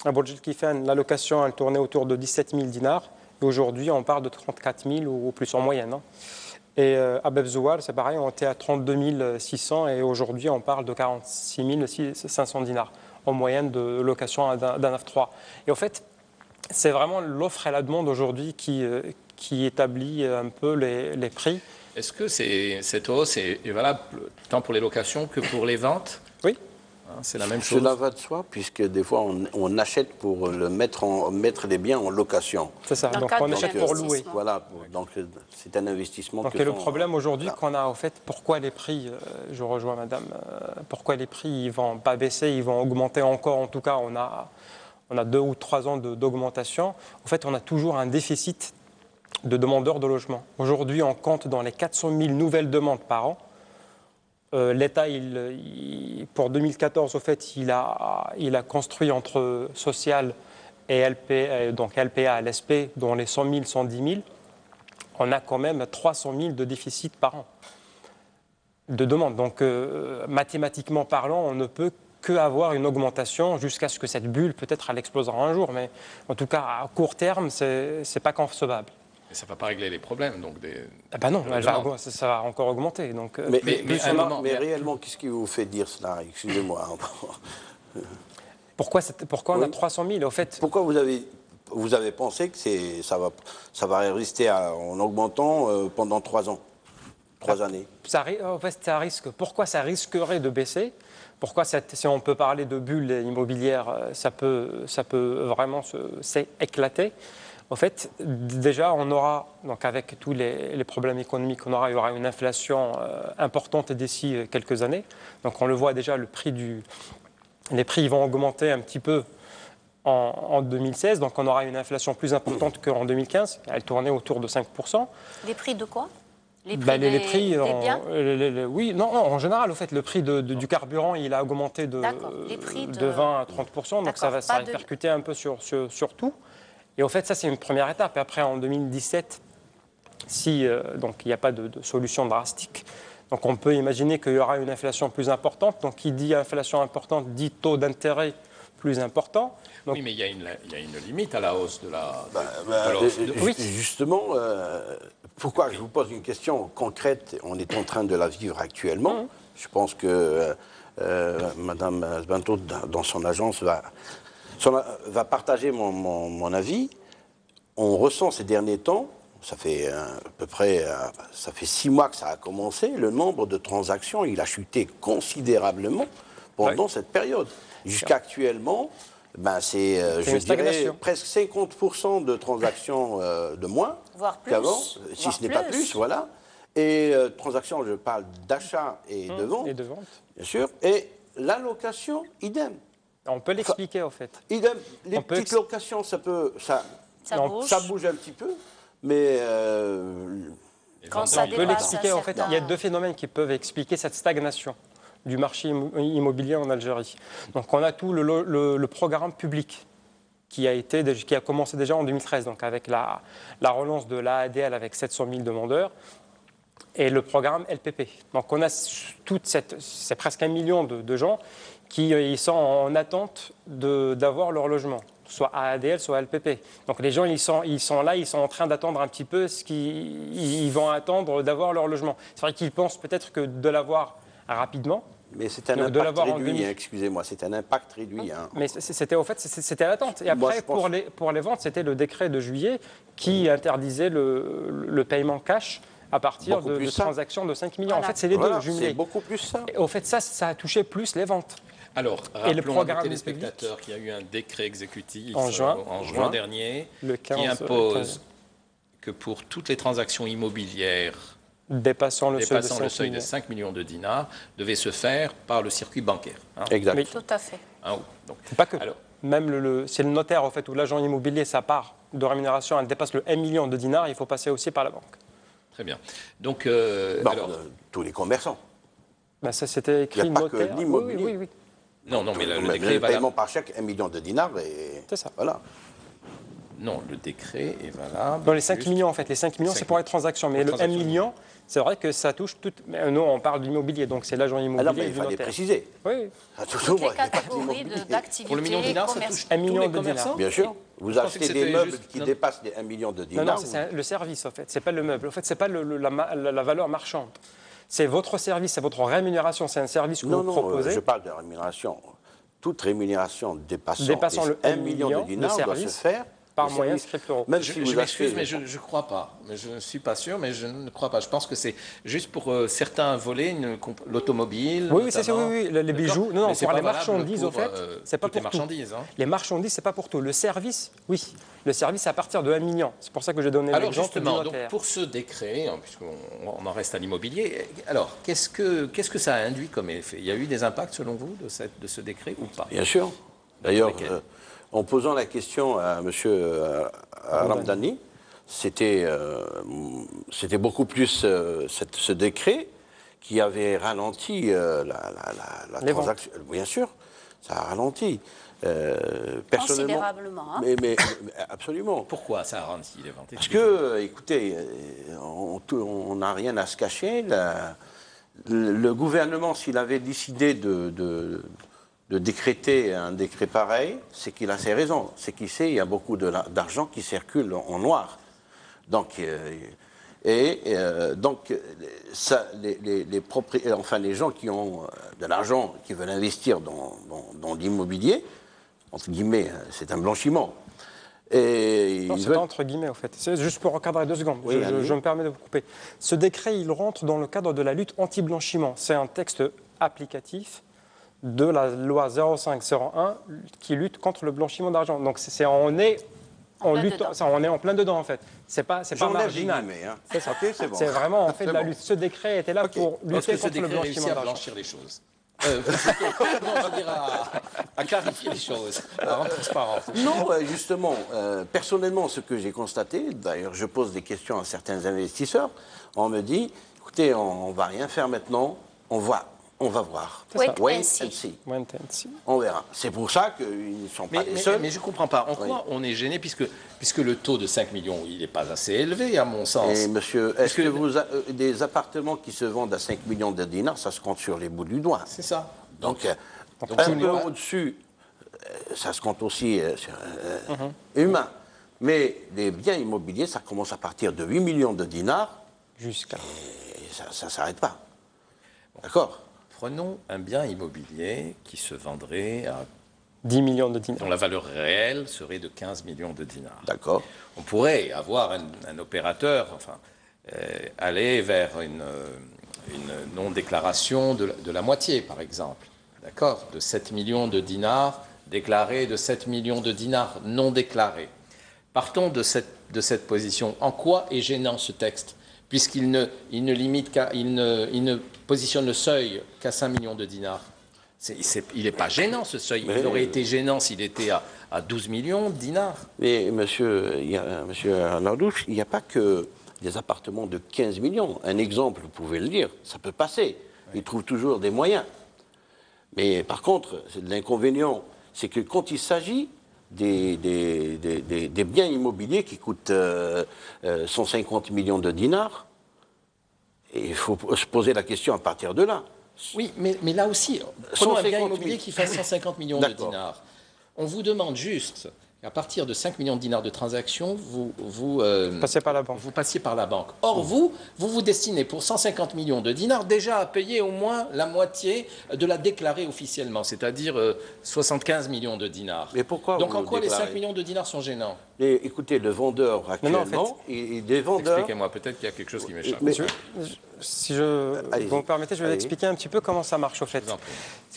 S4: à Borj Kifan, la location, elle tournait autour de 17 000 dinars. Et aujourd'hui, on parle de 34 000 ou plus en moyenne. Hein. Et à Bab Zouar, c'est pareil, on était à 32 600 et aujourd'hui, on parle de 46 500 dinars en moyenne de location d'un F3. Et en fait, c'est vraiment l'offre et la demande aujourd'hui qui établit un peu les prix.
S1: Est-ce que cette hausse est valable tant pour les locations que pour les ventes?
S4: Oui.
S1: C'est la même chose.
S2: Cela va de soi, puisque des fois on achète pour mettre les biens en location.
S4: C'est ça, donc on achète pour louer.
S2: Voilà, donc c'est un investissement.
S4: Donc le problème aujourd'hui qu'on a, au fait, pourquoi les prix, je rejoins madame, pourquoi les prix ils vont pas baisser, ils vont augmenter encore. En tout cas, on a 2 ou 3 ans d'augmentation. En fait, on a toujours un déficit de demandeurs de logement. Aujourd'hui, on compte dans les 400 000 nouvelles demandes par an. L'État, pour 2014, au fait, il a construit entre social et donc LPA, LSP, dont les 100 000, 110 000, on a quand même 300 000 de déficit par an de demande. Donc, mathématiquement parlant, on ne peut qu'avoir une augmentation jusqu'à ce que cette bulle, peut-être, elle explosera un jour. Mais en tout cas, à court terme, c'est pas concevable.
S1: Et ça ne va pas régler les problèmes, donc
S4: non, ça va encore augmenter. Donc,
S2: mais réellement, qu'est-ce qui vous fait dire cela? Excusez-moi.
S4: Pourquoi on a 300 000 au fait?
S2: Pourquoi vous avez pensé que ça va rester en augmentant pendant 3 ans, 3 années?
S4: En fait, ça risque. Pourquoi ça risquerait de baisser? Pourquoi, si on peut parler de bulle immobilière, ça peut vraiment s'éclater? En fait, déjà, on aura, donc avec tous les problèmes économiques il y aura une inflation importante d'ici quelques années. Donc on le voit déjà, les prix vont augmenter un petit peu en 2016. Donc on aura une inflation plus importante qu'en 2015. Elle tournait autour de 5%.
S3: Les prix de quoi? Les
S4: prix,
S3: des biens?
S4: Oui, non, en général, au fait, le prix du carburant, il a augmenté de 20 à 30%. Donc ça va répercuter un peu sur tout. Et au fait, ça, c'est une première étape. Et après, en 2017, donc il n'y a pas de solution drastique, donc on peut imaginer qu'il y aura une inflation plus importante. Donc qui dit inflation importante dit taux d'intérêt plus important. Donc,
S1: oui, mais il y a une limite à la hausse de la...
S2: Oui. Justement, pourquoi je vous pose une question concrète? On est en train de la vivre actuellement. Je pense que Mme Sbanto, dans son agence, va partager mon avis. On ressent ces derniers temps, ça fait à peu près 6 mois que ça a commencé, le nombre de transactions, il a chuté considérablement pendant cette période. Jusqu'à actuellement, ben c'est, je
S4: une
S2: dirais,
S4: stagnation.
S2: presque 50% de transactions de moins
S3: Voire plus.
S2: qu'avant, si
S3: Voire
S2: ce n'est pas plus, voilà. Et transactions, je parle d'achat et de vente,
S4: Et de vente.
S2: bien sûr. Et l'allocation, idem.
S4: On peut l'expliquer, en fait.
S2: Idem. Les
S4: On peut
S2: petites locations, ça
S4: Non,
S3: bouge.
S2: ça bouge un petit peu, mais
S3: Quand ça
S4: On peut
S3: dépasse
S4: l'expliquer,
S3: un
S4: en fait. Il y a
S3: certain-
S4: deux phénomènes qui peuvent expliquer cette stagnation du marché immobilier en Algérie. Donc, on a tout le programme public qui a commencé déjà en 2013, donc avec la relance de l'AADL avec 700 000 demandeurs, et le programme LPP. Donc, on a c'est presque 1 million de gens qui ils sont en attente d'avoir leur logement, soit AADL, soit LPP. Donc les gens, ils sont là, ils sont en train d'attendre un petit peu ils vont attendre d'avoir leur logement. C'est vrai qu'ils pensent peut-être que de l'avoir rapidement.
S2: mais c'est un
S4: Donc, de
S2: impact
S4: l'avoir en
S2: réduit,
S4: 2000.
S2: excusez-moi, c'est un impact réduit. Hein.
S4: Mais c'était l'attente. Et
S2: Moi,
S4: après,
S2: je pense-
S4: pour les ventes, c'était le décret de juillet qui interdisait le paiement cash à partir
S2: Beaucoup
S4: de
S2: plus ça.
S4: transactions de 5 millions.
S3: Voilà.
S4: En fait, c'est les
S2: Voilà,
S4: deux jumelés.
S2: c'est beaucoup plus ça.
S4: Et au fait, ça a touché plus les ventes.
S1: Alors,
S4: Et le
S1: rappelons à
S4: programme
S1: nos téléspectateurs qu'il y a eu un décret exécutif
S4: En juin.
S1: en juin dernier
S4: Le 15,
S1: qui impose que pour toutes les transactions immobilières
S4: dépassant le seuil
S1: dépassant
S4: de
S1: le
S4: 5
S1: seuil de
S4: millions.
S1: 5 millions de dinars devait se faire par le circuit bancaire. Hein,
S2: Exact.
S4: Mais
S3: Tout à fait.
S1: hein, donc,
S4: c'est pas que.
S1: alors,
S4: Même c'est le notaire, en fait, ou l'agent immobilier, sa part de rémunération, elle dépasse le 1 million de dinars, il faut passer aussi par la banque.
S1: très bien. Donc,
S2: Bon,
S1: alors,
S2: tous les commerçants.
S4: Ben, ça, c'était écrit
S2: Il y a pas que
S4: notaire.
S2: l'immobilier.
S4: Oui.
S1: non, mais le
S2: Le
S1: décret est
S2: paiement
S1: valable.
S2: par chèque, 1 million de dinars, et
S4: C'est ça.
S2: voilà.
S1: Non, le décret est valable.
S4: Dans les 5
S1: juste-
S4: millions, en fait. Les 5 millions,
S1: 5
S4: c'est pour les transactions. Mais
S1: pour les
S4: le 1
S1: transactions.
S4: million, c'est vrai que ça touche tout. Mais nous, on parle d'immobilier, donc c'est l'agent
S2: Ah
S4: immobilier
S2: non, mais
S4: et
S2: il
S4: du
S2: fallait
S4: notaire.
S2: préciser.
S4: Oui,
S2: Ah, toujours,
S3: Toutes les
S2: moi, il y a pas
S3: catégories
S2: d'immobilier.
S3: d'activités
S1: Pour le million de dinars, ça touche
S3: commerciales.
S4: Un
S1: tous
S4: million
S1: les
S4: de
S1: commerçants
S4: dinars.
S2: Bien sûr. Vous
S1: Je pensais
S2: achetez
S1: que
S2: des
S1: c'était
S2: meubles
S1: juste-
S2: qui
S1: non.
S2: dépassent les 1 million de
S4: Non,
S2: dinars.
S4: non, c'est le service, en fait. C'est pas le meuble. En fait, c'est pas la valeur marchande. C'est votre service, c'est votre rémunération. C'est un service que
S2: Non,
S4: vous
S2: non,
S4: proposez.
S2: je parle de rémunération. Toute rémunération dépassant,
S4: Dépassant le
S2: 1 million de
S4: million,
S2: dinars
S4: le
S2: doit se
S4: service,
S2: faire
S4: par
S2: le
S4: moyen
S2: service.
S4: scriptoro.
S2: Même
S1: Je,
S2: si
S1: je
S2: vous
S1: m'excuse,
S2: achetez...
S1: mais je ne crois pas. Mais je ne suis pas sûr, mais je ne crois pas. Je pense que c'est juste pour certains volets, l'automobile.
S4: Oui, c'est ça,
S1: notamment.
S4: oui, les
S1: D'accord.
S4: bijoux. Non,
S1: Mais c'est
S4: pour
S1: pas
S4: les
S1: valable
S4: marchandises,
S1: pour,
S4: au fait, c'est pas
S1: toutes les
S4: pour tout.
S1: marchandises. Hein.
S4: Les marchandises, c'est pas pour tout. Le service, oui. Le service, c'est à partir de 1 million. C'est pour ça que j'ai donné
S1: Alors
S4: l'exemple du
S1: justement, donc,
S4: notaire.
S1: pour ce décret, hein, puisqu'on en reste à l'immobilier, alors qu'est-ce que ça a induit comme effet? Il y a eu des impacts selon vous de ce décret ou pas?
S2: Bien sûr. D'ailleurs,
S1: Lesquels
S2: en posant la question à M. Ramdani, c'était beaucoup plus ce décret qui avait ralenti la
S4: Les
S2: transaction. Bien sûr, ça a ralenti. Personnellement,
S3: Considérablement. Hein.
S2: mais absolument.
S1: Pourquoi ça a ralenti les ventes?
S2: Parce que, écoutez, on n'a rien à se cacher. Le gouvernement, s'il avait décidé de décréter un décret pareil, c'est qu'il a ses raisons. C'est qu'il sait qu'il y a beaucoup d'argent qui circule en noir. Donc, ça, les gens qui ont de l'argent, qui veulent investir dans l'immobilier, entre guillemets, c'est un blanchiment. Et
S4: Non,
S2: ils
S4: c'est
S2: veulent-
S4: pas entre guillemets, au fait. C'est juste pour recadrer 2 secondes.
S2: Oui,
S4: je
S2: allez-y.
S4: me permets de vous couper. Ce décret, il rentre dans le cadre de la lutte anti-blanchiment. C'est un texte applicatif de la loi 0501 qui lutte contre le blanchiment d'argent. Donc, on est
S3: En plein
S4: lutte,
S3: dedans.
S4: on est en plein dedans, en fait. C'est pas
S2: J'enlève les
S4: marginal.
S2: guillemets, hein.
S4: C'est ça.
S2: Ok, c'est bon.
S4: C'est vraiment, on fait de la
S2: C'est bon.
S4: lutte. Ce décret était là pour
S1: Est-ce
S4: lutter
S1: que ce
S4: contre le
S1: décret réussit
S4: blanchiment
S1: à
S4: d'argent.
S1: blanchir les choses? Non, je veux dire à clarifier les choses, à rendre transparent.
S2: Non, justement, personnellement, ce que j'ai constaté, d'ailleurs, je pose des questions à certains investisseurs, on me dit, écoutez, on ne va rien faire maintenant, on va voir.
S4: C'est ça.
S3: Wait and see.
S4: Wait and see.
S2: On verra. C'est pour ça qu'ils ne sont pas les seuls.
S1: Mais je ne comprends pas. En quoi on est gêné puisque le taux de 5 millions, il n'est pas assez élevé à mon sens.
S2: Et monsieur,
S1: Parce
S2: est-ce que des appartements qui se vendent à 5 millions de dinars, ça se compte sur les bouts du doigt.
S1: C'est ça.
S2: Donc,
S1: Donc,
S2: un
S1: je n'ai
S2: peu
S1: pas-
S2: au-dessus, ça se compte aussi sur humain. Mais les biens immobiliers, ça commence à partir de 8 millions de dinars
S4: Jusqu'à.
S2: et ça ne s'arrête pas. D'accord?
S1: Prenons un bien immobilier qui se vendrait à
S4: 10 millions de dinars.
S1: dont la valeur réelle serait de 15 millions de dinars.
S2: D'accord.
S1: On pourrait avoir un opérateur, enfin, aller vers une non-déclaration de la moitié, par exemple, d'accord, de 7 millions de dinars déclarés, de 7 millions de dinars non déclarés. Partons de cette position. En quoi est gênant ce texte? Puisqu'il il ne positionne le seuil qu'à 5 millions de dinars. Il n'est pas gênant ce seuil. Il aurait été gênant s'il était à 12 millions de dinars.
S2: Mais monsieur Arnaldouche, il n'y a pas que des appartements de 15 millions. Un exemple, vous pouvez le dire, ça peut passer. Ils trouvent toujours des moyens. Mais par contre, l'inconvénient, c'est que quand il s'agit des biens immobiliers qui coûtent 150 millions de dinars, et il faut se poser la question à partir de là.
S1: Oui, mais là aussi, prenons un bien immobilier qui fasse 150 millions de dinars. On vous demande juste qu'à partir de 5 millions de dinars de transactions, vous
S4: passez par la banque.
S1: Vous passiez par la banque. Or, vous destinez pour 150 millions de dinars déjà à payer au moins la moitié de la déclarée officiellement, c'est-à-dire 75 millions de dinars.
S2: Mais pourquoi?
S1: Donc en quoi les 5 millions de dinars sont gênants?
S2: Et écoutez, le vendeur actuellement,
S4: en fait,
S2: des vendeurs...
S1: Expliquez-moi, peut-être qu'il y a quelque chose qui m'échappe.
S4: Si vous me permettez, je vais expliquer un petit peu comment ça marche au fait.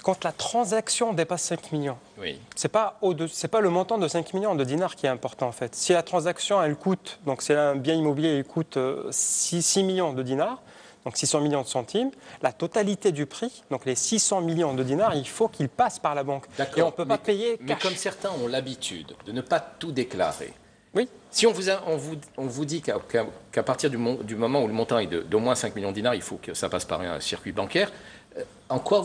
S4: Quand la transaction dépasse 5 millions,
S1: oui.
S4: c'est pas le montant de 5 millions de dinars qui est important en fait. Si la transaction, elle coûte, donc c'est un bien immobilier, il coûte 6 millions de dinars, donc 600 millions de centimes, la totalité du prix, donc les 600 millions de dinars, il faut qu'il passe par la banque. Et on ne peut pas payer cash.
S1: Mais comme certains ont l'habitude de ne pas tout déclarer,
S4: oui.
S1: Si on vous dit qu'à partir du moment où le montant est d'au moins 5 millions de dinars, il faut que ça passe par un circuit bancaire, en quoi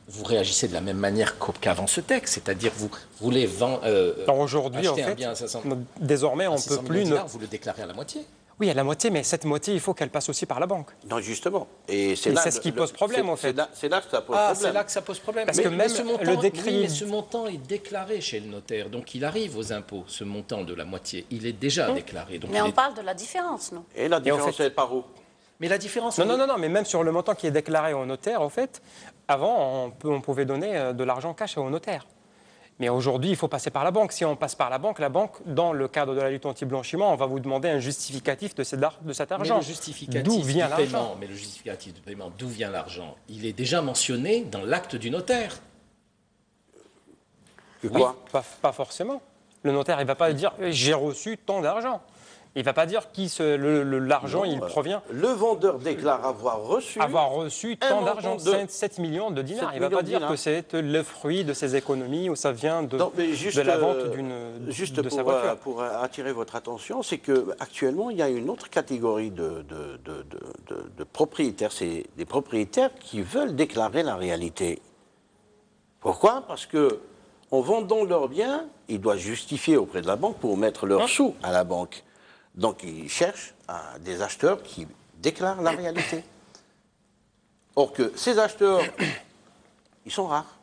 S1: vous réagissez de la même manière qu'avant ce texte? C'est-à-dire vous voulez
S4: aujourd'hui, en fait, désormais, on ne peut plus...
S1: Vous le déclarez à la moitié?
S4: Oui, à la moitié, mais cette moitié, il faut qu'elle passe aussi par la banque.
S2: Non, justement. Et
S4: c'est ce qui pose problème, en fait.
S2: C'est là que ça pose problème.
S1: C'est là que ça pose problème.
S4: Parce que même le décret...
S1: mais ce montant est déclaré chez le notaire, donc il arrive aux impôts, ce montant de la moitié. Il est déjà déclaré. Donc
S3: mais on parle de la différence, non?
S2: Et la différence, elle part où?
S1: Mais la différence...
S4: Non, mais même sur le montant qui est déclaré au notaire, en fait, avant, on pouvait donner de l'argent cash au notaire. Mais aujourd'hui, il faut passer par la banque. Si on passe par la banque, dans le cadre de la lutte anti-blanchiment, on va vous demander un justificatif de cet argent.
S1: Mais le justificatif de paiement, d'où vient l'argent? Il est déjà mentionné dans l'acte du notaire.
S2: Quoi?
S4: Pas forcément. Le notaire, il ne va pas dire « j'ai reçu tant d'argent ». Il ne va pas dire qui l'argent il provient.
S2: Le vendeur déclare avoir reçu
S4: tant d'argent, 7 millions de dinars. Il ne va pas dire que c'est le fruit de ses économies ou ça vient de la vente de sa voiture.
S2: Pour attirer votre attention, c'est qu'actuellement, il y a une autre catégorie de propriétaires. C'est des propriétaires qui veulent déclarer la réalité. Pourquoi? Parce qu'en vendant leurs biens, ils doivent justifier auprès de la banque pour mettre leurs sous à la banque. Donc, ils cherchent des acheteurs qui déclarent la réalité. Or que ces acheteurs, ils sont rares.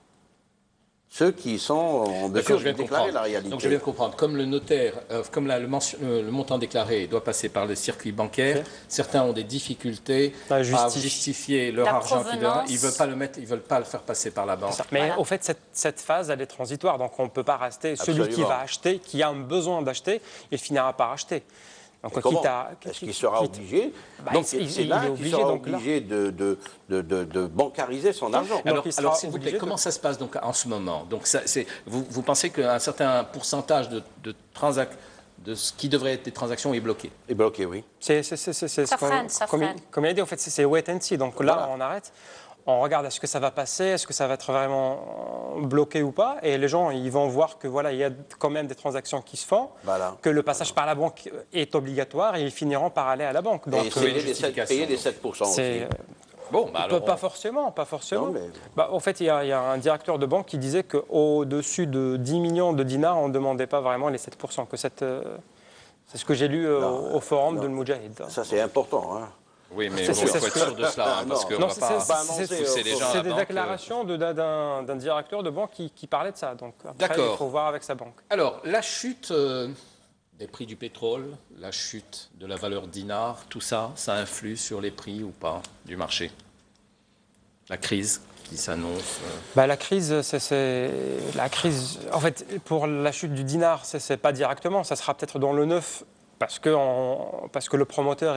S2: Ceux qui sont en mesure de déclarer la réalité.
S1: Donc, je viens de comprendre. Comme le notaire, le montant déclaré doit passer par le circuit bancaire, certains ont des difficultés à justifier leur argent qu'ils donnent. Ils ne veulent pas le faire passer par la banque.
S4: Mais au fait, cette phase, elle est transitoire. Donc, on ne peut pas rester. Celui qui va acheter, qui a un besoin d'acheter, il finira par acheter.
S2: Donc, est-ce qu'il sera obligé? Donc, c'est là qu'il sera obligé de bancariser son argent.
S1: Alors s'il vous plaît, comment ça se passe donc, en ce moment? Donc, vous pensez qu'un certain pourcentage de ce qui devrait être des transactions est bloqué?
S2: Est bloqué, oui.
S3: Ça freine.
S4: Comme il a dit, en fait, c'est wait and see. Donc là, on arrête. On regarde est-ce que ça va passer, est-ce que ça va être vraiment bloqué ou pas. Et les gens, ils vont voir que voilà, il y a quand même des transactions qui se font, que le passage par la banque est obligatoire et ils finiront par aller à la banque.
S2: Donc, payer les 7% aussi.
S1: Bon,
S4: pas forcément. Non, mais... en fait, il y a un directeur de banque qui disait qu'au-dessus de 10 millions de dinars, on ne demandait pas vraiment les 7%. C'est ce que j'ai lu au forum de Moudjahid.
S2: Ça, c'est important, hein.
S1: Oui, mais il faut être sûr de cela, parce qu'on ne va pas pousser les gens à la banque.
S4: C'est des déclarations d'un directeur de banque qui parlait de ça. Donc après, il faut voir avec sa banque.
S1: Alors, la chute des prix du pétrole, la chute de la valeur dinar, tout ça, ça influe sur les prix ou pas du marché? La crise qui s'annonce
S4: La crise, en fait, pour la chute du dinar, c'est pas directement. Ça sera peut-être dans le neuf parce que le promoteur,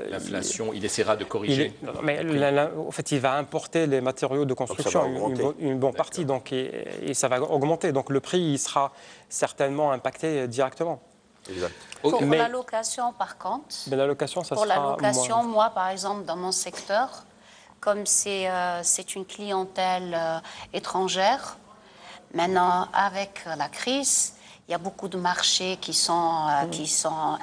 S1: l'inflation, il essaiera de corriger.
S4: En fait, il va importer les matériaux de construction, une bonne partie, donc, et ça va augmenter. Donc le prix, il sera certainement impacté directement.
S2: Exact.
S3: Pour la location, par contre,
S4: mais la location, ça
S3: pour
S4: sera
S3: la location,
S4: moins.
S3: moi, par exemple, dans mon secteur, comme c'est une clientèle étrangère, maintenant, avec la crise, il y a beaucoup de marchés qui sont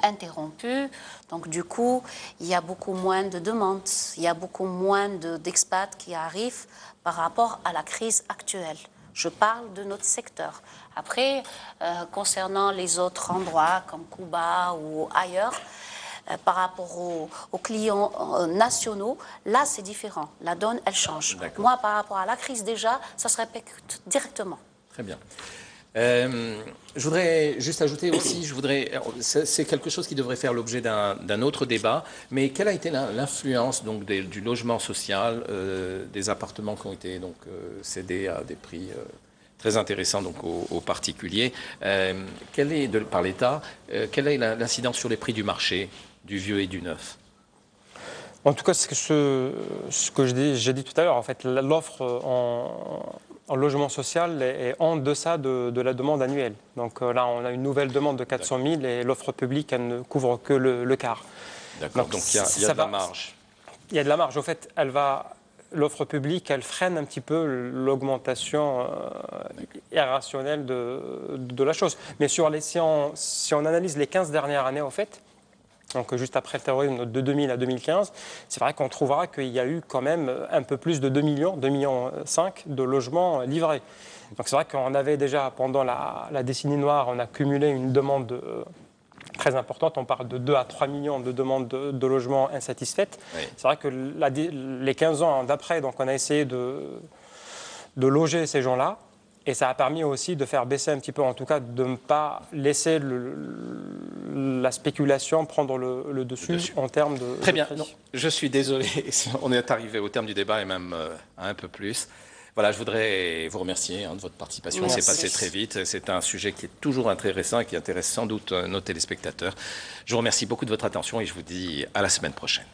S3: interrompus. Donc, du coup, il y a beaucoup moins de demandes. Il y a beaucoup moins d'expats qui arrivent par rapport à la crise actuelle. Je parle de notre secteur. Après, concernant les autres endroits comme Cuba ou ailleurs, par rapport aux clients nationaux, là, c'est différent. La donne, elle change. Moi, par rapport à la crise déjà, ça se répercute directement.
S1: Très bien. Je voudrais juste ajouter aussi, c'est quelque chose qui devrait faire l'objet d'un autre débat, mais quelle a été l'influence donc du logement social, des appartements qui ont été donc cédés à des prix très intéressants donc aux particuliers, par l'État, quelle est l'incidence sur les prix du marché, du vieux et du neuf?
S4: En tout cas, ce que j'ai dit tout à l'heure, en fait, l'offre en logement social est en deçà de la demande annuelle. Donc là, on a une nouvelle demande de 400 000 et l'offre publique, elle ne couvre que le quart.
S1: D'accord, donc il y a de la marge.
S4: Il y a de la marge. Au fait, l'offre publique, elle freine un petit peu l'augmentation irrationnelle de la chose. Mais si on analyse les 15 dernières années, au fait, donc juste après le terrorisme de 2000 à 2015, c'est vrai qu'on trouvera qu'il y a eu quand même un peu plus de 2 millions, 2,5 millions de logements livrés. Donc c'est vrai qu'on avait déjà, pendant la décennie noire, on a cumulé une demande très importante. On parle de 2 à 3 millions de demandes de logements insatisfaites. Oui. C'est vrai que les 15 ans d'après, donc on a essayé de loger ces gens-là. Et ça a permis aussi de faire baisser un petit peu, en tout cas, de ne pas laisser la spéculation prendre le dessus en termes de
S1: Très bien.
S4: prix.
S1: Non, je suis désolé, on est arrivé au terme du débat et même un peu plus. Voilà, je voudrais vous remercier de votre participation. C'est passé très vite. C'est un sujet qui est toujours intéressant et qui intéresse sans doute nos téléspectateurs. Je vous remercie beaucoup de votre attention et je vous dis à la semaine prochaine.